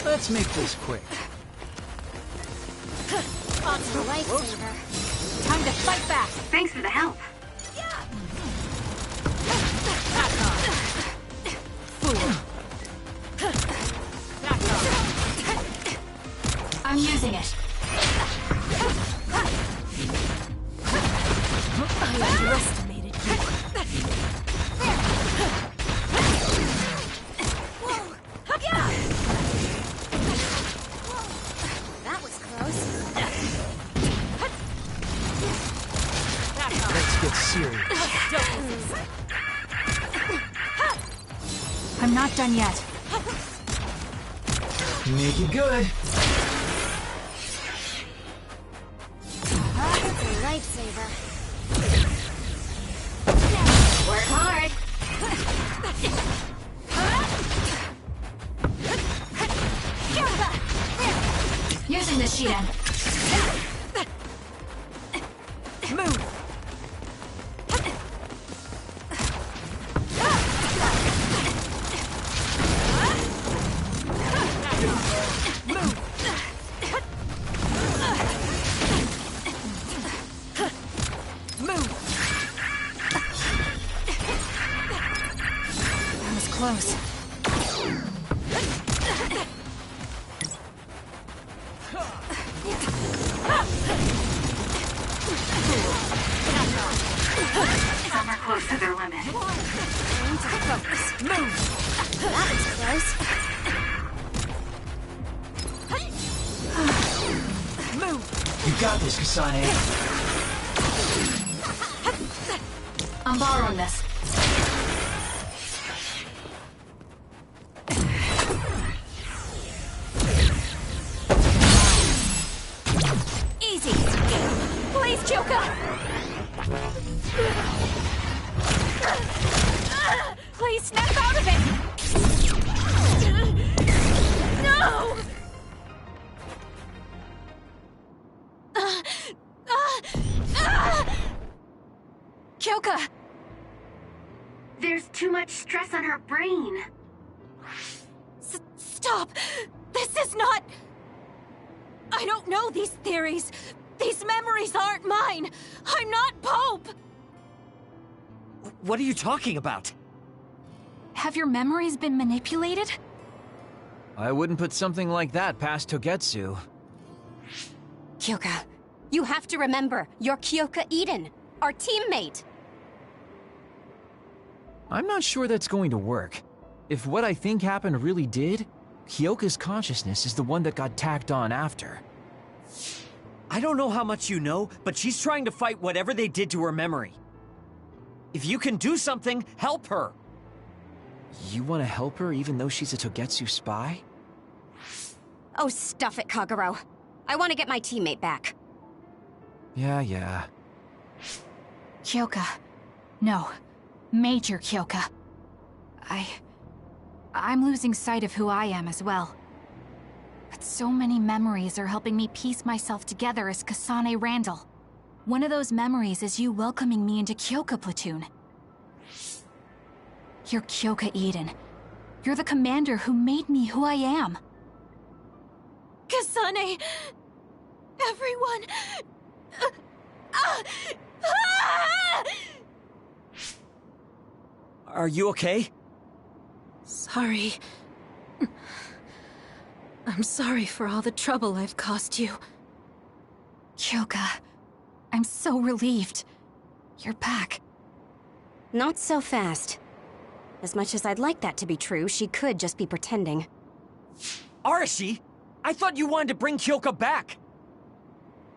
Let's make this quick. Onto the lifesaver. Time to fight back. Thanks for the help. Back off. Fool. Back off. I'm using it. I underestimated you. That was close. Let's get serious. I'm not done yet. Make it good. Lifesaver. Work hard. Using the sheet end. Move. That was close. Some are close to their limit. Aim to focus. Move. That was close. You got this, Kasane. I'm borrowing this. Easy. Please, Joker. Please snap out of it. No. Kyoka! There's too much stress on her brain. Stop! This is not... I I don't know these theories. These memories aren't mine. I'm not Pope. What are you talking about? Have your memories been manipulated? I wouldn't put something like that past Togetsu. Kyoka, you have to remember, you're Kyoka Eden, our teammate! I'm not sure that's going to work. If what I think happened really did, Kyoka's consciousness is the one that got tacked on after. I don't know how much you know, but she's trying to fight whatever they did to her memory. If you can do something, help her! You want to help her even though she's a Togetsu spy? Oh, stuff it, Kagero. I want to get my teammate back. Yeah. Kyoka. No. Major Kyoka. I'm losing sight of who I am as well. But so many memories are helping me piece myself together as Kasane Randall. One of those memories is you welcoming me into Kyoka Platoon. You're Kyoka Eden. You're the commander who made me who I am. Kasane! Everyone! Are you okay? Sorry. I'm sorry for all the trouble I've caused you. Kyoka, I'm so relieved. You're back. Not so fast. As much as I'd like that to be true, she could just be pretending. Arashi! I thought you wanted to bring Kyoka back!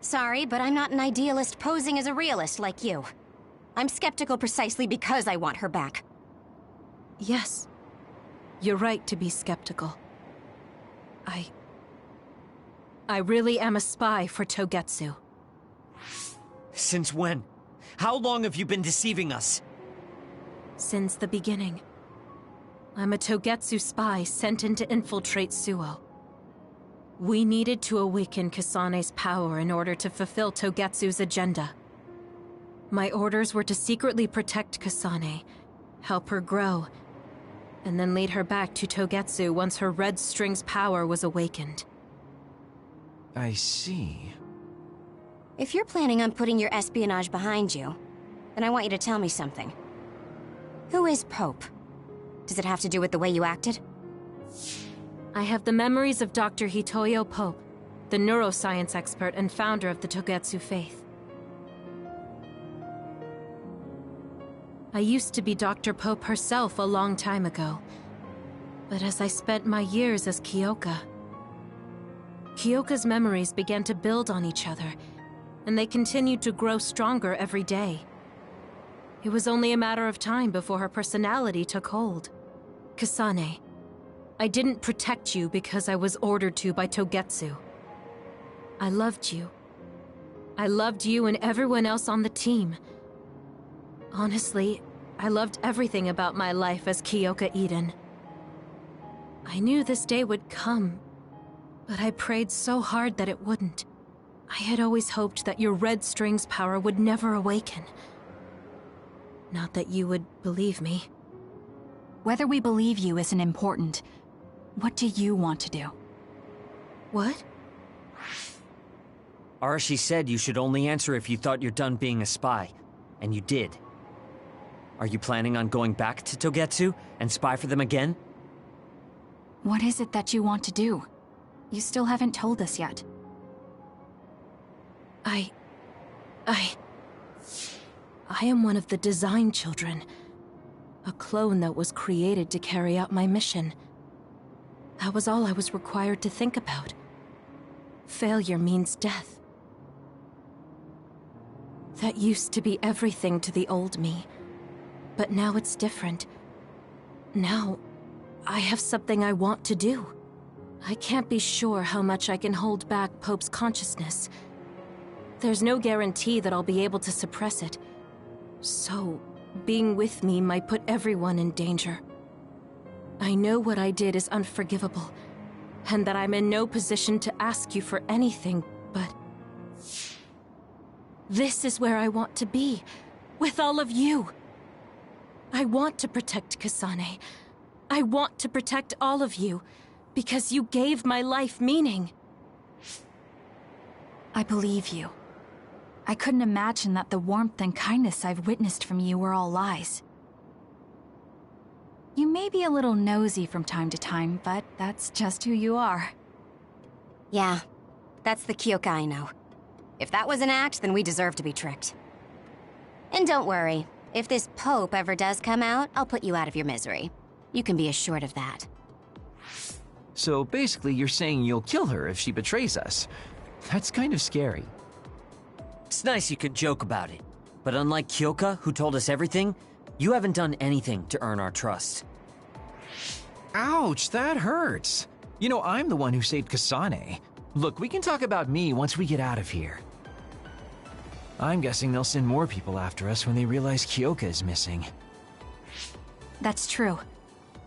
Sorry, but I'm not an idealist posing as a realist like you. I'm skeptical precisely because I want her back. Yes. You're right to be skeptical. I really am a spy for Togetsu. Since when? How long have you been deceiving us? Since the beginning. I'm a Togetsu spy sent in to infiltrate Suo. We needed to awaken Kasane's power in order to fulfill Togetsu's agenda. My orders were to secretly protect Kasane, help her grow, and then lead her back to Togetsu once her Red String's power was awakened. I see. If you're planning on putting your espionage behind you, then I want you to tell me something. Who is Pope? Does it have to do with the way you acted? I have the memories of Dr. Hitoyo Pope, the neuroscience expert and founder of the Togetsu faith. I used to be Dr. Pope herself a long time ago, but as I spent my years as Kyoka, Kyoka's memories began to build on each other, and they continued to grow stronger every day. It was only a matter of time before her personality took hold. Kasane, I didn't protect you because I was ordered to by Togetsu. I loved you. I loved you and everyone else on the team. Honestly, I loved everything about my life as Kyoka Eden. I knew this day would come, but I prayed so hard that it wouldn't. I had always hoped that your Red String's power would never awaken. Not that you would believe me. Whether we believe you isn't important. What do you want to do? What? Arashi said you should only answer if you thought you're done being a spy. And you did. Are you planning on going back to Togetsu and spy for them again? What is it that you want to do? You still haven't told us yet. I am one of the design children. A clone that was created to carry out my mission. That was all I was required to think about. Failure means death. That used to be everything to the old me. But now it's different. Now, I have something I want to do. I can't be sure how much I can hold back Pope's consciousness. There's no guarantee that I'll be able to suppress it. So, being with me might put everyone in danger. I know what I did is unforgivable, and that I'm in no position to ask you for anything, but... this is where I want to be, with all of you. I want to protect Kasane. I want to protect all of you, because you gave my life meaning. I believe you. I couldn't imagine that the warmth and kindness I've witnessed from you were all lies. You may be a little nosy from time to time, but that's just who you are. Yeah, that's the Kyoka I know. If that was an act, then we deserve to be tricked. And don't worry, if this Pope ever does come out, I'll put you out of your misery. You can be assured of that. So basically, you're saying you'll kill her if she betrays us. That's kind of scary. It's nice you could joke about it, but unlike Kyoka, who told us everything, you haven't done anything to earn our trust. Ouch, that hurts. You know, I'm the one who saved Kasane. Look, we can talk about me once we get out of here. I'm guessing they'll send more people after us when they realize Kyoka is missing. That's true.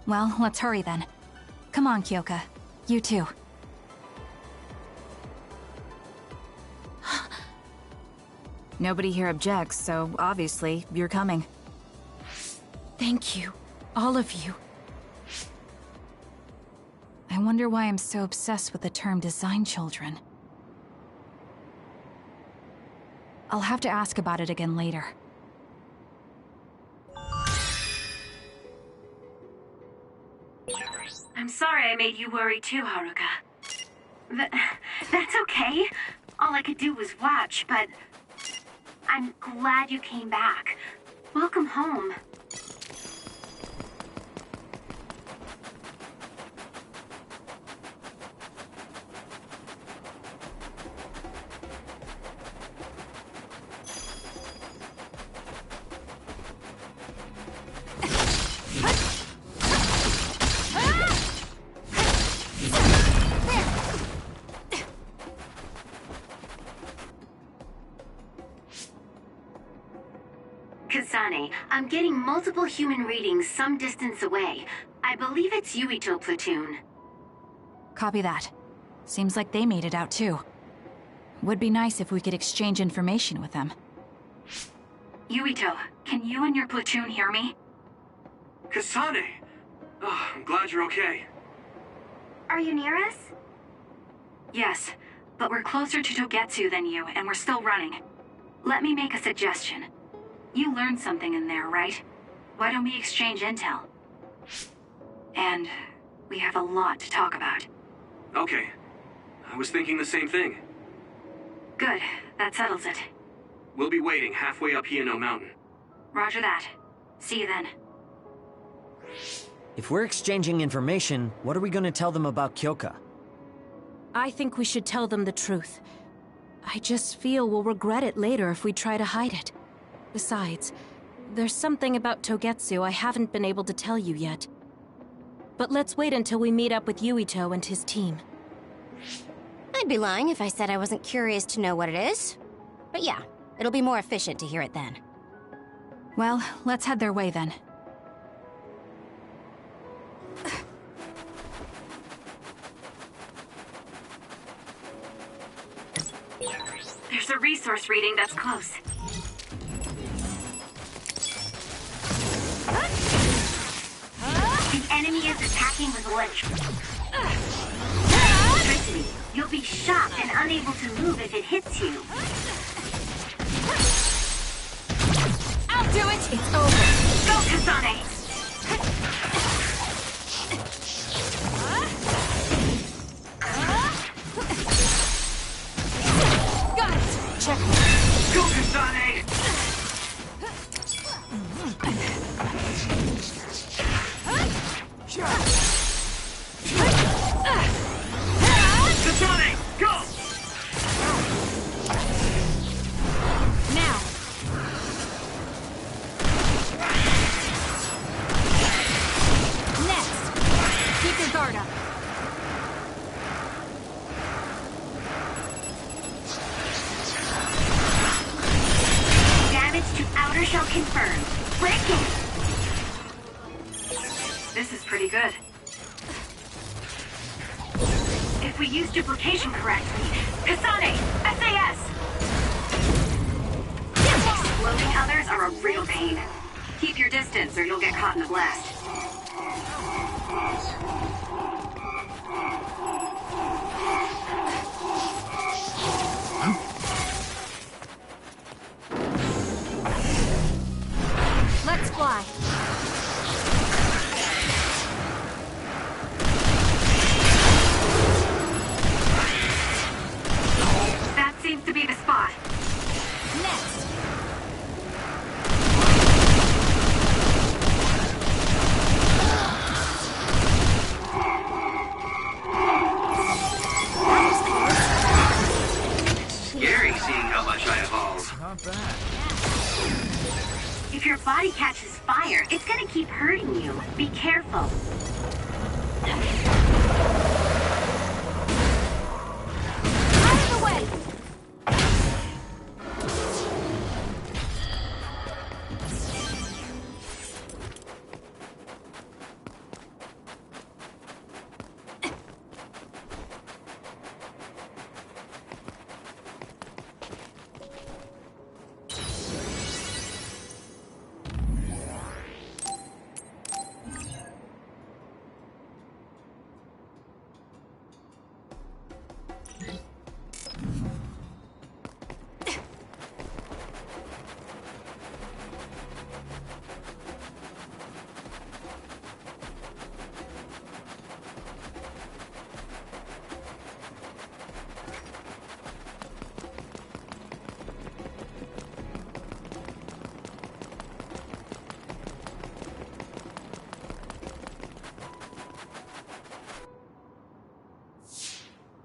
Well, let's hurry then. Come on, Kyoka. You too. Nobody here objects, so obviously you're coming. Thank you, all of you. I wonder why I'm so obsessed with the term design children. I'll have to ask about it again later. I'm sorry I made you worry too, Haruka. That's okay. All I could do was watch, but I'm glad you came back. Welcome home. Kasane, I'm getting multiple human readings some distance away. I believe it's Yuito platoon. Copy that. Seems like they made it out too. Would be nice if we could exchange information with them. Yuito, can you and your platoon hear me? Kasane! Oh, I'm glad you're okay. Are you near us? Yes, but we're closer to Togetsu than you, and we're still running. Let me make a suggestion. You learned something in there, right? Why don't we exchange intel? And we have a lot to talk about. Okay. I was thinking the same thing. Good. That settles it. We'll be waiting halfway up Hiano Mountain. Roger that. See you then. If we're exchanging information, what are we going to tell them about Kyoka? I think we should tell them the truth. I just feel we'll regret it later if we try to hide it. Besides, there's something about Togetsu I haven't been able to tell you yet. But let's wait until we meet up with Yuito and his team. I'd be lying if I said I wasn't curious to know what it is. But yeah, it'll be more efficient to hear it then. Well, let's head their way then. There's a resource reading that's close. The enemy is attacking with electricity. You'll be shocked and unable to move if it hits you. I'll do it! It's over. Go, Kasane! Got it! Check. Go, Kasane! Kasane, go! Now! Next! Keep your guard up. Damage to outer shell confirmed. Break it! This is pretty good. If we use duplication correctly... Kasane! SAS! Exploding others are a real pain. Keep your distance or you'll get caught in the blast. If your body catches fire, it's gonna keep hurting you. Be careful. Out of the way!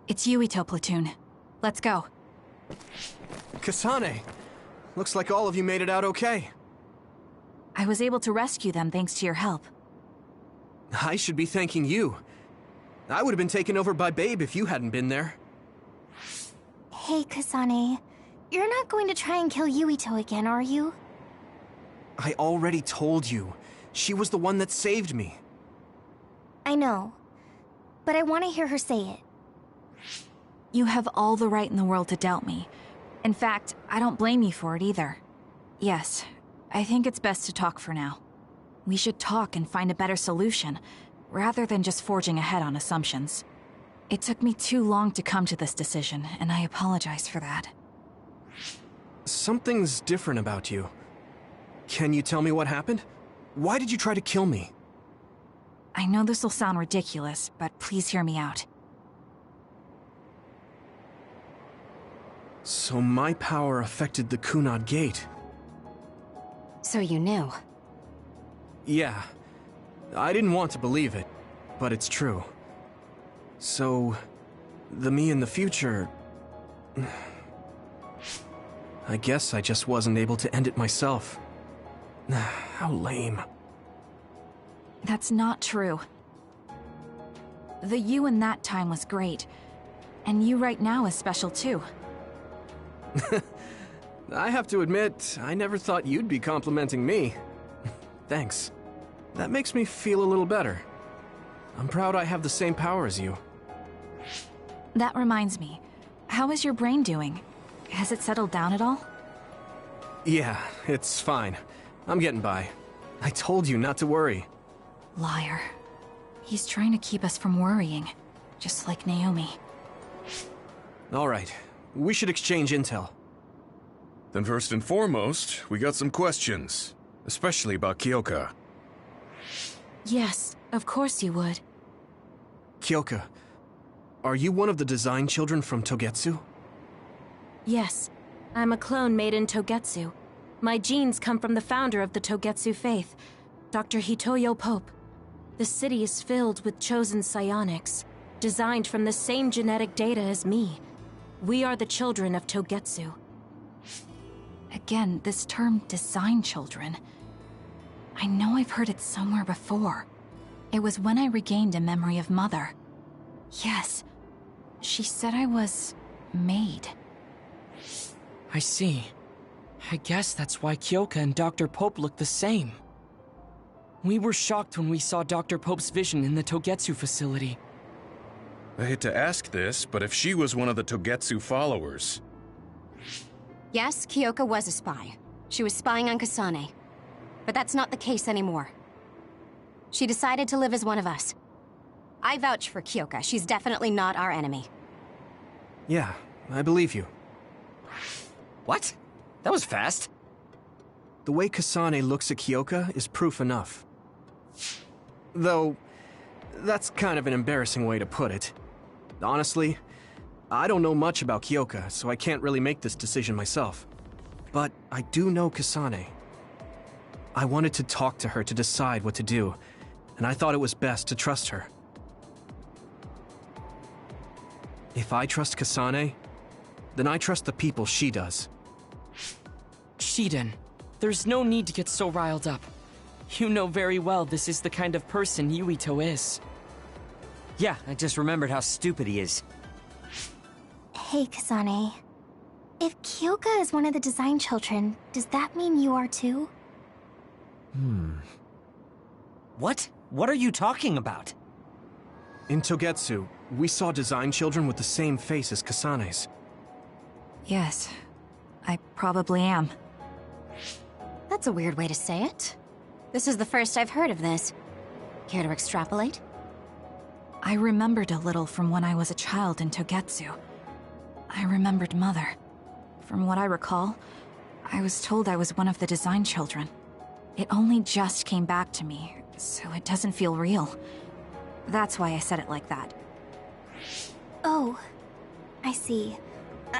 It's Yuito platoon. Let's go. Kasane! Looks like all of you made it out okay. I was able to rescue them thanks to your help. I should be thanking you. I would have been taken over by Babe if you hadn't been there. Hey, Kasane. You're not going to try and kill Yuito again, are you? I already told you. She was the one that saved me. I know. But I want to hear her say it. You have all the right in the world to doubt me. In fact, I don't blame you for it either. Yes, I think it's best to talk for now. We should talk and find a better solution, rather than just forging ahead on assumptions. It took me too long to come to this decision, and I apologize for that. Something's different about you. Can you tell me what happened? Why did you try to kill me? I know this will sound ridiculous, but please hear me out. So my power affected the Kunad Gate. So you knew. Yeah. I didn't want to believe it, but it's true. So, the me in the future... I guess I just wasn't able to end it myself. How lame. That's not true. The you in that time was great, and you right now is special too. I have to admit, I never thought you'd be complimenting me. Thanks. That makes me feel a little better. I'm proud I have the same power as you. That reminds me, how is your brain doing? Has it settled down at all? Yeah, it's fine. I'm getting by. I told you not to worry. Liar. He's trying to keep us from worrying, just like Naomi. All right, we should exchange intel. Then first and foremost, we got some questions, especially about Kyoka. Yes, of course you would. Kyoka, are you one of the design children from Togetsu? Yes, I'm a clone made in Togetsu. My genes come from the founder of the Togetsu faith, Dr. Hitoyo Pope. The city is filled with chosen psionics, designed from the same genetic data as me. We are the children of Togetsu. Again, this term, design children. I know I've heard it somewhere before. It was when I regained a memory of Mother. Yes, she said I was... made. I see. I guess that's why Kyoka and Dr. Pope look the same. We were shocked when we saw Dr. Pope's vision in the Togetsu facility. I hate to ask this, but if she was one of the Togetsu followers... Yes, Kyoka was a spy. She was spying on Kasane. But that's not the case anymore. She decided to live as one of us. I vouch for Kyoka. She's definitely not our enemy. Yeah, I believe you. What? That was fast. The way Kasane looks at Kyoka is proof enough. Though, that's kind of an embarrassing way to put it. Honestly, I don't know much about Kyoka, so I can't really make this decision myself. But I do know Kasane. I wanted to talk to her to decide what to do, and I thought it was best to trust her. If I trust Kasane, then I trust the people she does. Shiden, There's no need to get so riled up. You know very well this is the kind of person Yuito is. Yeah, I just remembered how stupid he is. Hey, Kasane. If Kyoka is one of the design children, does that mean you are too? What? What are you talking about? In Togetsu, we saw design children with the same face as Kasane's. Yes, I probably am. That's a weird way to say it. This is the first I've heard of this. Care to extrapolate? I remembered a little from when I was a child in Togetsu. I remembered Mother. From what I recall, I was told I was one of the design children. It only just came back to me, so it doesn't feel real. That's why I said it like that. Oh, I see.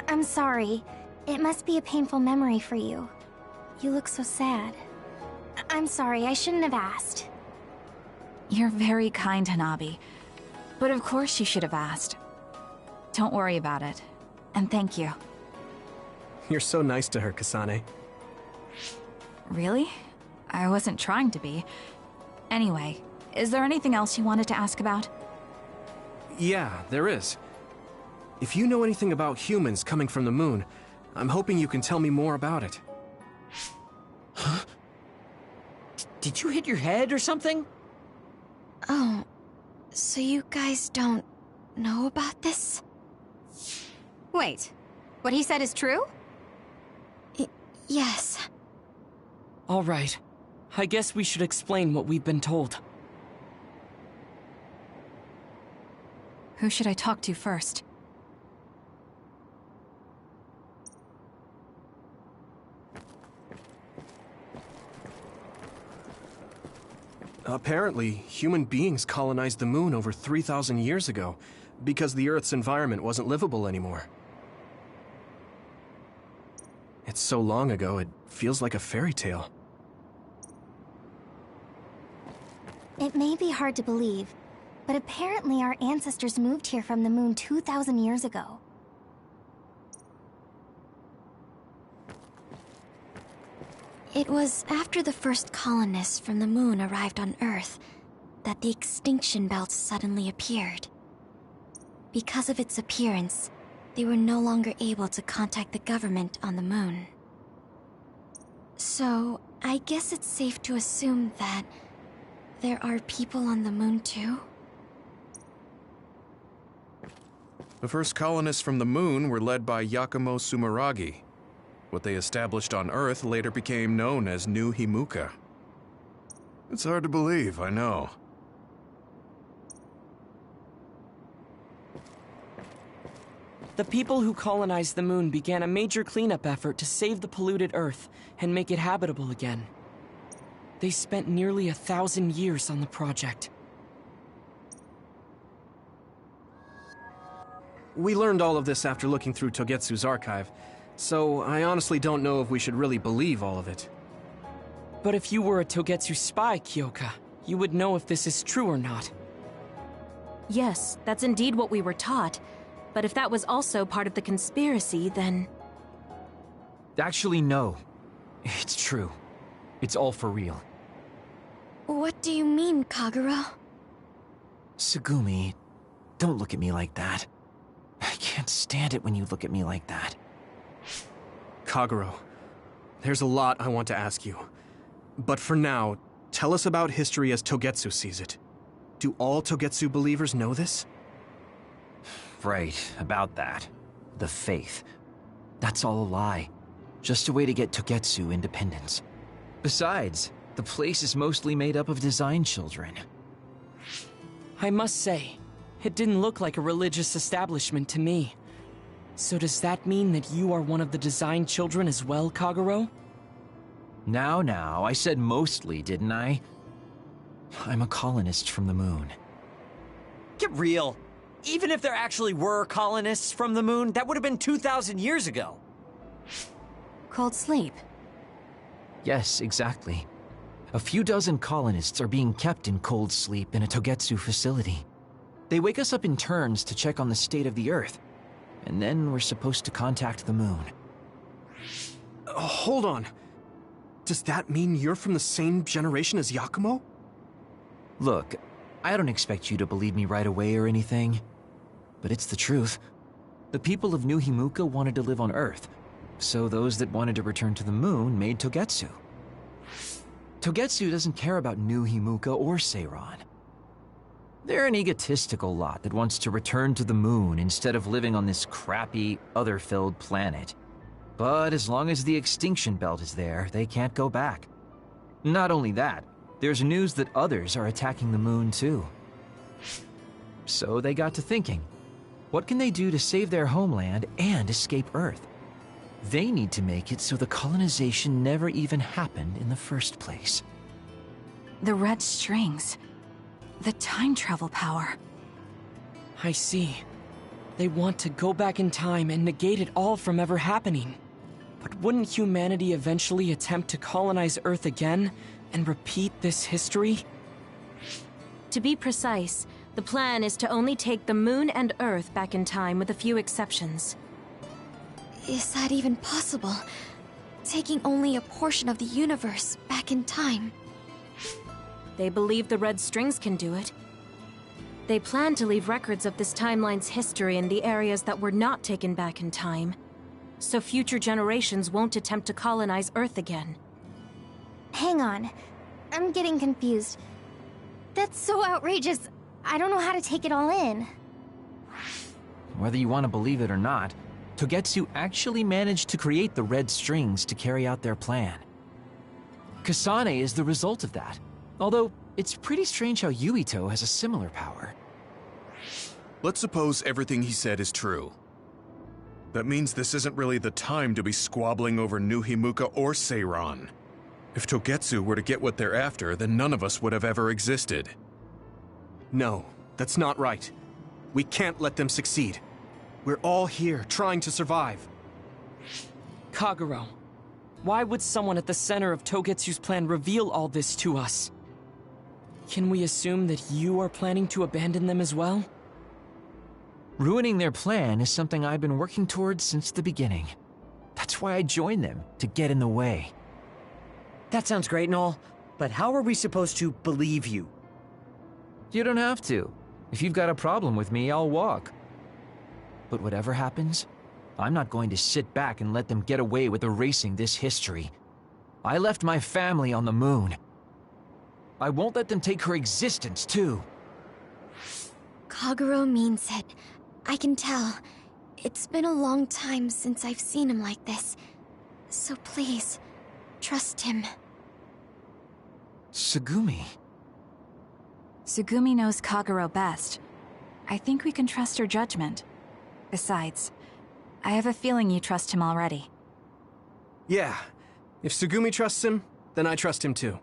I'm sorry. It must be a painful memory for you. You look so sad. I'm sorry, I shouldn't have asked. You're very kind, Hanabi. But of course you should have asked. Don't worry about it. And thank you. You're so nice to her, Kasane. Really? I wasn't trying to be. Anyway, is there anything else you wanted to ask about? Yeah, there is. If you know anything about humans coming from the moon, I'm hoping you can tell me more about it. Huh? Did you hit your head or something? Oh, so you guys don't know about this? Wait, what he said is true? Yes. All right. I guess we should explain what we've been told. Who should I talk to first? Apparently, human beings colonized the moon over 3,000 years ago, because the Earth's environment wasn't livable anymore. It's so long ago, it feels like a fairy tale. It may be hard to believe, but apparently our ancestors moved here from the moon 2,000 years ago. It was after the first colonists from the moon arrived on Earth that the extinction belt suddenly appeared. Because of its appearance, they were no longer able to contact the government on the moon. So, I guess it's safe to assume that there are people on the moon too? The first colonists from the moon were led by Yakumo Sumeragi. What they established on Earth later became known as New Himuka. It's hard to believe, I know. The people who colonized the moon began a major cleanup effort to save the polluted Earth and make it habitable again. They spent nearly 1,000 years on the project. We learned all of this after looking through Togetsu's archive, so I honestly don't know if we should really believe all of it. But if you were a Togetsu spy, Kyoka, you would know if this is true or not. Yes, that's indeed what we were taught. But if that was also part of the conspiracy, then... Actually, no. It's true. It's all for real. What do you mean, Kagero? Tsugumi, don't look at me like that. I can't stand it when you look at me like that. Kagero, there's a lot I want to ask you. But for now, tell us about history as Togetsu sees it. Do all Togetsu believers know this? Right, about that. The faith. That's all a lie. Just a way to get Togetsu independence. Besides, the place is mostly made up of design children. I must say, it didn't look like a religious establishment to me. So does that mean that you are one of the design children as well, Kagero? Now, I said mostly, didn't I? I'm a colonist from the moon. Get real. Even if there actually were colonists from the moon, that would have been 2,000 years ago. Cold sleep. Yes, exactly. A few dozen colonists are being kept in cold sleep in a Togetsu facility. They wake us up in turns to check on the state of the Earth, and then we're supposed to contact the moon. Hold on. Does that mean you're from the same generation as Yakumo? Look, I don't expect you to believe me right away or anything, but it's the truth. The people of New Himuka wanted to live on Earth, so those that wanted to return to the moon made Togetsu. Togetsu doesn't care about New Himuka or Seiran. They're an egotistical lot that wants to return to the moon instead of living on this crappy, other-filled planet. But as long as the extinction belt is there, they can't go back. Not only that, there's news that others are attacking the moon too. So they got to thinking, what can they do to save their homeland and escape Earth? They need to make it so the colonization never even happened in the first place. The red strings. The time travel power. I see. They want to go back in time and negate it all from ever happening. But wouldn't humanity eventually attempt to colonize Earth again and repeat this history? To be precise, the plan is to only take the moon and Earth back in time with a few exceptions. Is that even possible? Taking only a portion of the universe back in time? They believe the red strings can do it. They plan to leave records of this timeline's history in the areas that were not taken back in time, so future generations won't attempt to colonize Earth again. Hang on. I'm getting confused. That's so outrageous. I don't know how to take it all in. Whether you want to believe it or not, Togetsu actually managed to create the red strings to carry out their plan. Kasane is the result of that, although it's pretty strange how Yuito has a similar power. Let's suppose everything he said is true. That means this isn't really the time to be squabbling over New Himuka or Seiran. If Togetsu were to get what they're after, then none of us would have ever existed. No, that's not right. We can't let them succeed. We're all here, trying to survive. Kagero, why would someone at the center of Togetsu's plan reveal all this to us? Can we assume that you are planning to abandon them as well? Ruining their plan is something I've been working towards since the beginning. That's why I joined them, to get in the way. That sounds great and all, but how are we supposed to believe you? You don't have to. If you've got a problem with me, I'll walk. But whatever happens, I'm not going to sit back and let them get away with erasing this history. I left my family on the moon. I won't let them take her existence, too. Kagero means it. I can tell. It's been a long time since I've seen him like this. So please, trust him. Tsugumi. Tsugumi knows Kagero best. I think we can trust her judgment. Besides, I have a feeling you trust him already. Yeah. If Tsugumi trusts him, then I trust him too.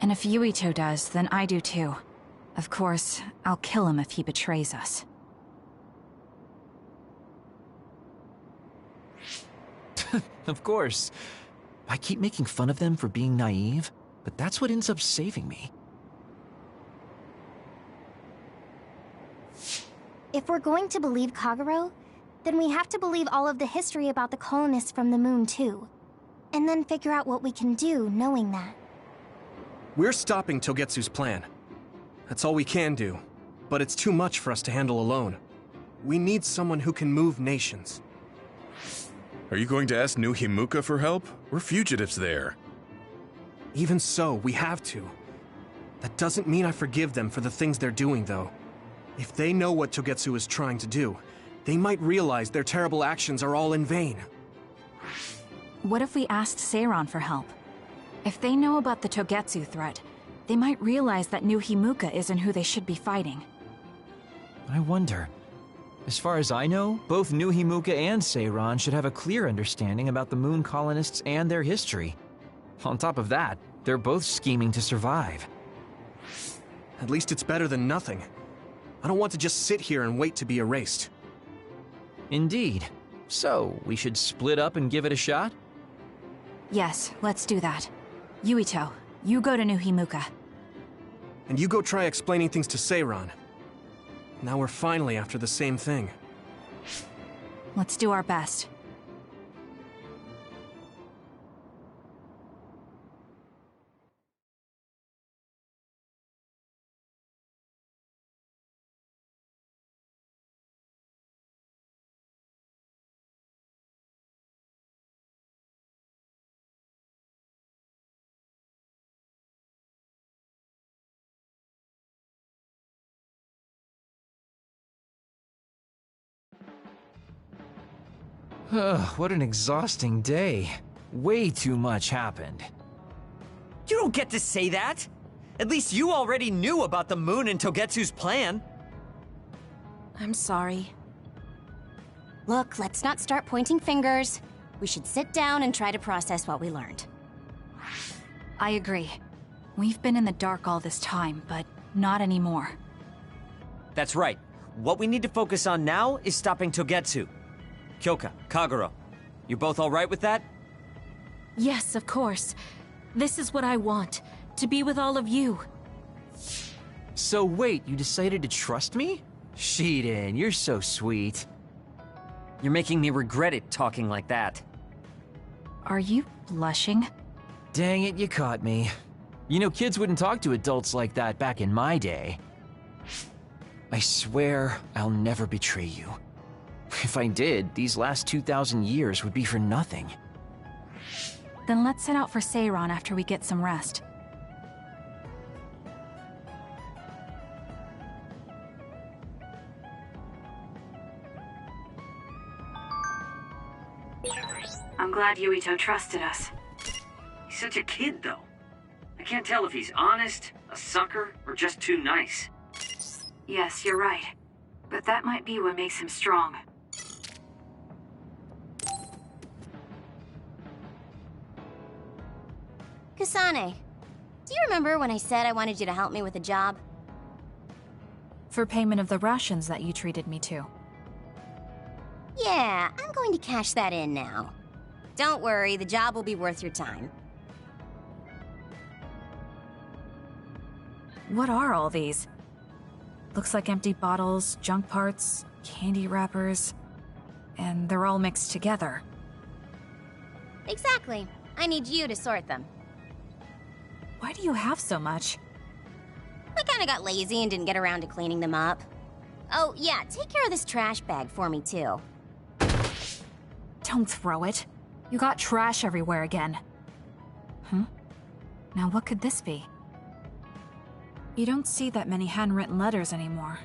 And if Yuito does, then I do too. Of course, I'll kill him if he betrays us. Of course. I keep making fun of them for being naive, but that's what ends up saving me. If we're going to believe Kagero, then we have to believe all of the history about the colonists from the moon too. And then figure out what we can do knowing that. We're stopping Togetsu's plan. That's all we can do. But it's too much for us to handle alone. We need someone who can move nations. Are you going to ask New Himuka for help? We're fugitives there. Even so, we have to. That doesn't mean I forgive them for the things they're doing, though. If they know what Togetsu is trying to do, they might realize their terrible actions are all in vain. What if we asked Seiran for help? If they know about the Togetsu threat, they might realize that New Himuka isn't who they should be fighting. I wonder. As far as I know, both New Himuka and Seiran should have a clear understanding about the moon colonists and their history. On top of that, they're both scheming to survive. At least it's better than nothing. I don't want to just sit here and wait to be erased. Indeed. So, we should split up and give it a shot? Yes, let's do that. Yuito, you go to New Himuka. And you go try explaining things to Seiran. Now we're finally after the same thing. Let's do our best. Ugh, what an exhausting day. Way too much happened. You don't get to say that! At least you already knew about the moon and Togetsu's plan. I'm sorry. Look, let's not start pointing fingers. We should sit down and try to process what we learned. I agree. We've been in the dark all this time, but not anymore. That's right. What we need to focus on now is stopping Togetsu. Kyoka, Kagero, you both alright with that? Yes, of course. This is what I want, to be with all of you. So wait, you decided to trust me? Shiden, you're so sweet. You're making me regret it talking like that. Are you blushing? Dang it, you caught me. You know, kids wouldn't talk to adults like that back in my day. I swear I'll never betray you. If I did, these last 2,000 years would be for nothing. Then let's set out for Seiron after we get some rest. I'm glad Yuito trusted us. He's such a kid, though. I can't tell if he's honest, a sucker, or just too nice. Yes, you're right. But that might be what makes him strong. Kasane, do you remember when I said I wanted you to help me with a job? For payment of the rations that you treated me to. Yeah, I'm going to cash that in now. Don't worry, the job will be worth your time. What are all these? Looks like empty bottles, junk parts, candy wrappers, and they're all mixed together. Exactly. I need you to sort them. Why do you have so much? I kinda got lazy and didn't get around to cleaning them up. Oh, yeah, take care of this trash bag for me, too. Don't throw it. You got trash everywhere again. Now what could this be? You don't see that many handwritten letters anymore.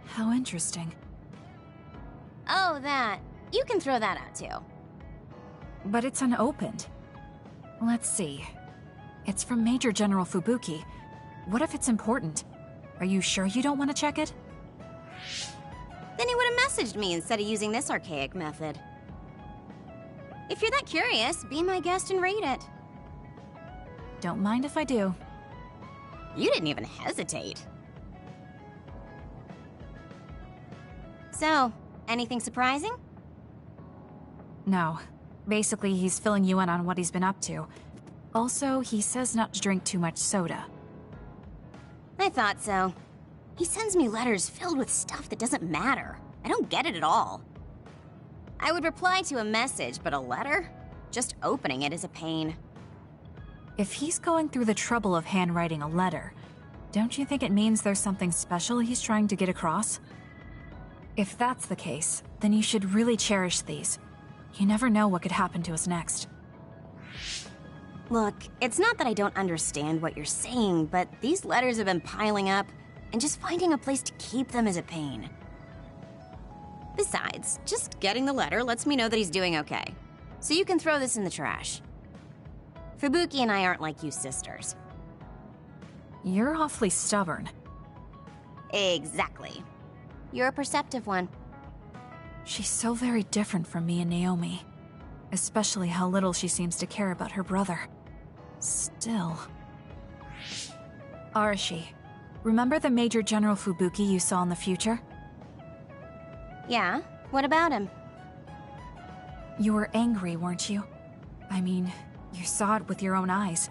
How interesting. Oh, that. You can throw that out, too. But it's unopened. Let's see. It's from Major General Fubuki. What if it's important? Are you sure you don't want to check it? Then he would have messaged me instead of using this archaic method. If you're that curious, be my guest and read it. Don't mind if I do. You didn't even hesitate. So, anything surprising? No. Basically, he's filling you in on what he's been up to. Also, he says not to drink too much soda. I thought so. He sends me letters filled with stuff that doesn't matter. I don't get it at all. I would reply to a message, but a letter? Just opening it is a pain. If he's going through the trouble of handwriting a letter, don't you think it means there's something special he's trying to get across? If that's the case, then you should really cherish these. You never know what could happen to us next. Look, it's not that I don't understand what you're saying, but these letters have been piling up, and just finding a place to keep them is a pain. Besides, just getting the letter lets me know that he's doing okay. So you can throw this in the trash. Fubuki and I aren't like you sisters. You're awfully stubborn. Exactly. You're a perceptive one. She's so very different from me and Naomi. Especially how little she seems to care about her brother. Still... Arashi, remember the Major General Fubuki you saw in the future? Yeah? What about him? You were angry, weren't you? I mean, you saw it with your own eyes.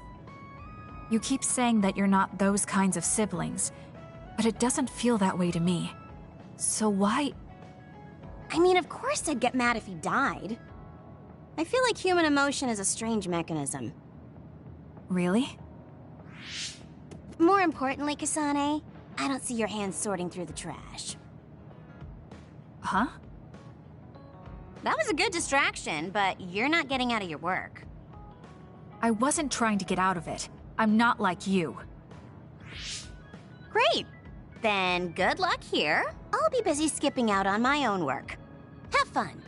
You keep saying that you're not those kinds of siblings, but it doesn't feel that way to me. So why... I mean, of course I'd get mad if he died. I feel like human emotion is a strange mechanism. Really? More importantly, Kasane, I don't see your hands sorting through the trash. Huh? That was a good distraction, but you're not getting out of your work. I wasn't trying to get out of it. I'm not like you. Great. Then good luck here. I'll be busy skipping out on my own work. Have fun.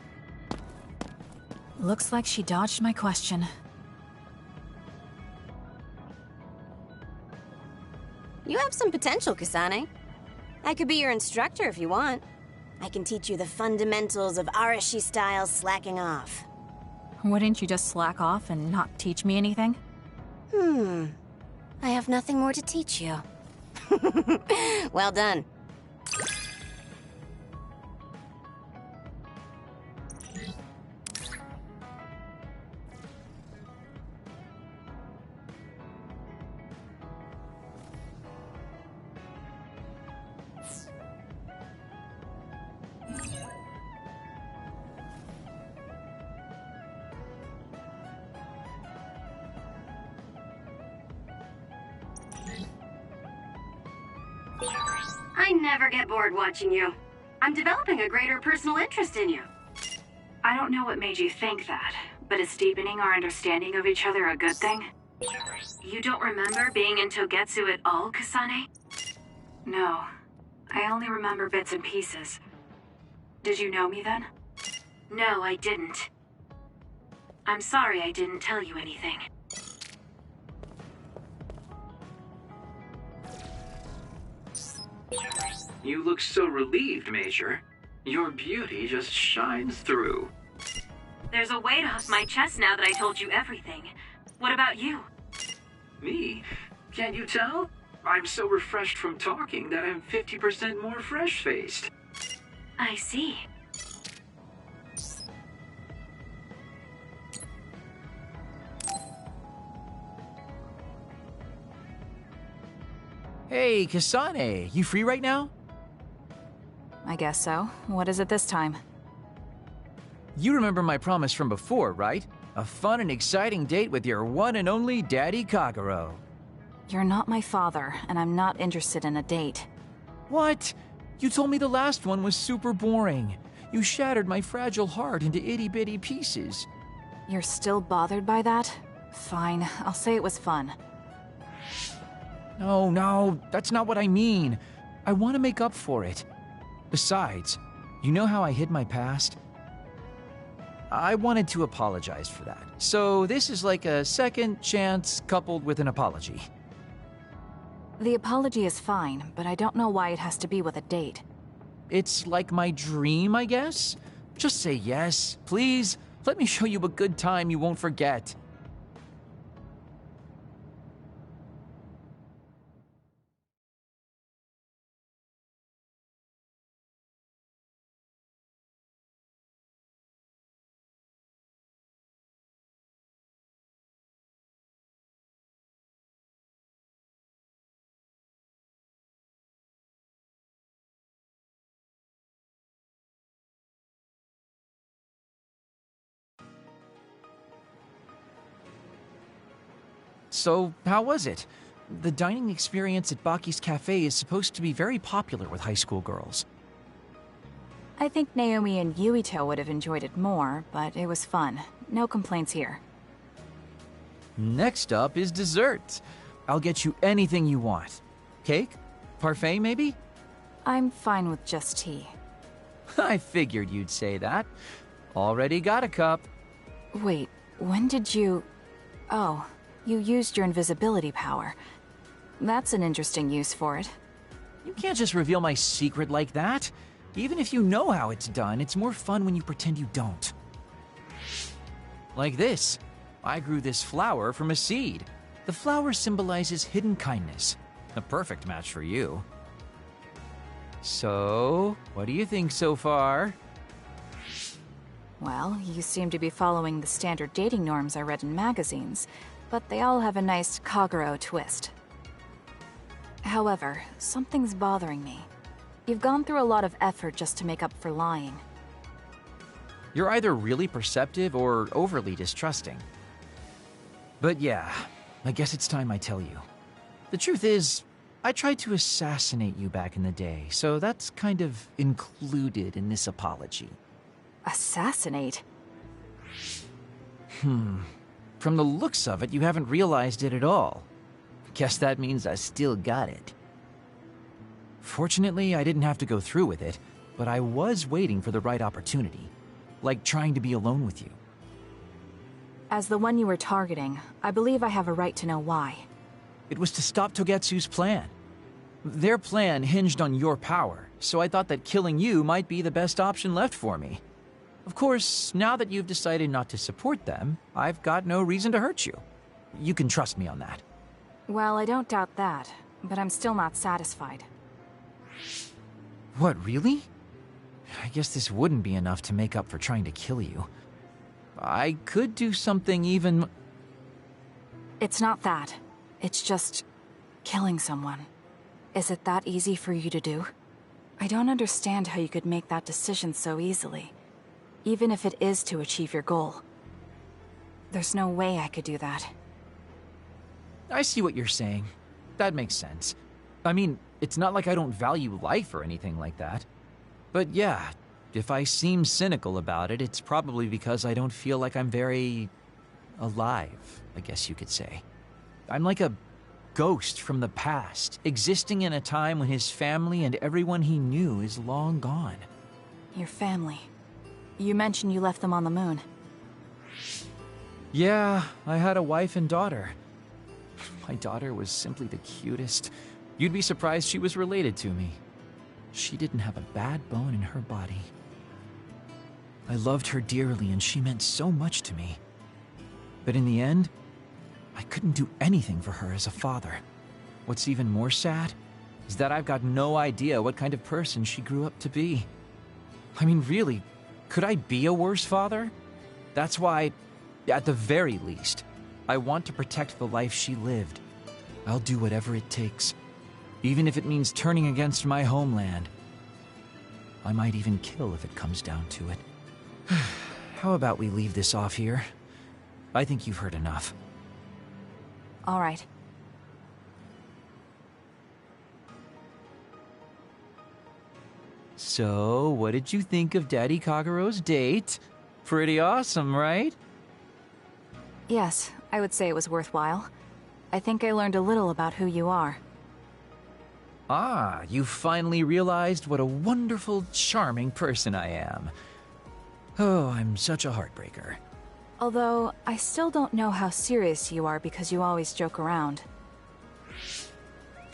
Looks like she dodged my question. You have some potential, Kasane. I could be your instructor if you want. I can teach you the fundamentals of Arashi-style slacking off. Wouldn't you just slack off and not teach me anything? I have nothing more to teach you. Well done. I never get bored watching you. I'm developing a greater personal interest in you. I don't know what made you think that, but is deepening our understanding of each other a good thing? You don't remember being in Togetsu at all, Kasane? No. I only remember bits and pieces. Did you know me then? No, I didn't. I'm sorry I didn't tell you anything. You look so relieved, Major. Your beauty just shines through. There's a weight off my chest now that I told you everything. What about you? Me? Can't you tell? I'm so refreshed from talking that I'm 50% more fresh-faced. I see. Hey, Kasane, you free right now? I guess so. What is it this time? You remember my promise from before, right? A fun and exciting date with your one and only Daddy Kagero. You're not my father, and I'm not interested in a date. What? You told me the last one was super boring. You shattered my fragile heart into itty-bitty pieces. You're still bothered by that? Fine, I'll say it was fun. No, that's not what I mean. I want to make up for it. Besides, you know how I hid my past? I wanted to apologize for that. So this is like a second chance coupled with an apology. The apology is fine, but I don't know why it has to be with a date. It's like my dream, I guess? Just say yes, please. Let me show you a good time you won't forget. So, how was it? The dining experience at Baki's Cafe is supposed to be very popular with high school girls. I think Naomi and Yuito would have enjoyed it more, but it was fun. No complaints here. Next up is dessert. I'll get you anything you want. Cake? Parfait, maybe? I'm fine with just tea. I figured you'd say that. Already got a cup. Wait, when did you... Oh, you used your invisibility power. That's an interesting use for it. You can't just reveal my secret like that. Even if you know how it's done, it's more fun when you pretend you don't. Like this. I grew this flower from a seed. The flower symbolizes hidden kindness. A perfect match for you. So, what do you think so far? Well, you seem to be following the standard dating norms I read in magazines, but they all have a nice Kagero twist. However, something's bothering me. You've gone through a lot of effort just to make up for lying. You're either really perceptive or overly distrusting. But yeah, I guess it's time I tell you. The truth is, I tried to assassinate you back in the day, so that's kind of included in this apology. Assassinate? From the looks of it, you haven't realized it at all. Guess that means I still got it. Fortunately, I didn't have to go through with it, but I was waiting for the right opportunity. Like trying to be alone with you. As the one you were targeting, I believe I have a right to know why. It was to stop Togetsu's plan. Their plan hinged on your power, so I thought that killing you might be the best option left for me. Of course, now that you've decided not to support them, I've got no reason to hurt you. You can trust me on that. Well, I don't doubt that, but I'm still not satisfied. What, really? I guess this wouldn't be enough to make up for trying to kill you. I could do something even... It's not that. It's just... killing someone. Is it that easy for you to do? I don't understand how you could make that decision so easily, even if it is to achieve your goal. There's no way I could do that. I see what you're saying. That makes sense. I mean, it's not like I don't value life or anything like that. But yeah, if I seem cynical about it, it's probably because I don't feel like I'm very... alive, I guess you could say. I'm like a ghost from the past, existing in a time when his family and everyone he knew is long gone. Your family. You mentioned you left them on the moon. Yeah, I had a wife and daughter. My daughter was simply the cutest. You'd be surprised she was related to me. She didn't have a bad bone in her body. I loved her dearly and she meant so much to me. But in the end, I couldn't do anything for her as a father. What's even more sad is that I've got no idea what kind of person she grew up to be. I mean, really, could I be a worse father? That's why, at the very least, I want to protect the life she lived. I'll do whatever it takes, even if it means turning against my homeland. I might even kill if it comes down to it. How about we leave this off here? I think you've heard enough. All right. So, what did you think of Daddy Kagero's date? Pretty awesome, right? Yes, I would say it was worthwhile. I think I learned a little about who you are. Ah, you finally realized what a wonderful, charming person I am. Oh, I'm such a heartbreaker. Although, I still don't know how serious you are because you always joke around.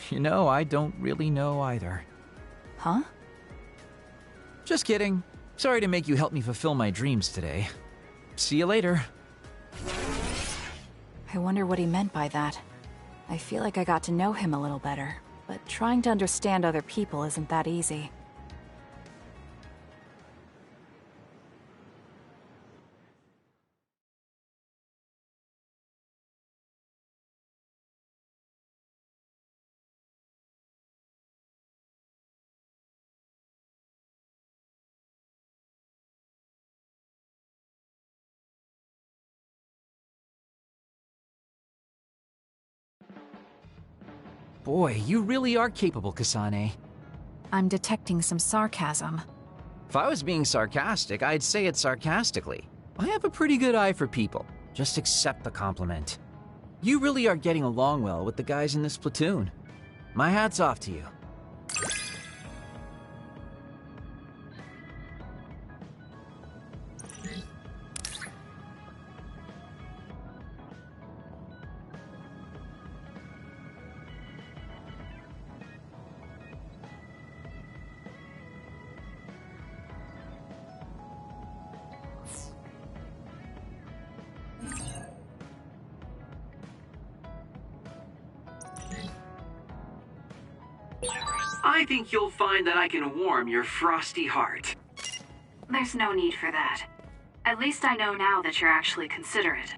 You know, I don't really know either. Huh? Just kidding. Sorry to make you help me fulfill my dreams today. See you later. I wonder what he meant by that. I feel like I got to know him a little better, but trying to understand other people isn't that easy. Boy, you really are capable, Kasane. I'm detecting some sarcasm. If I was being sarcastic, I'd say it sarcastically. I have a pretty good eye for people. Just accept the compliment. You really are getting along well with the guys in this platoon. My hat's off to you. I think you'll find that I can warm your frosty heart. There's no need for that. At least I know now that you're actually considerate.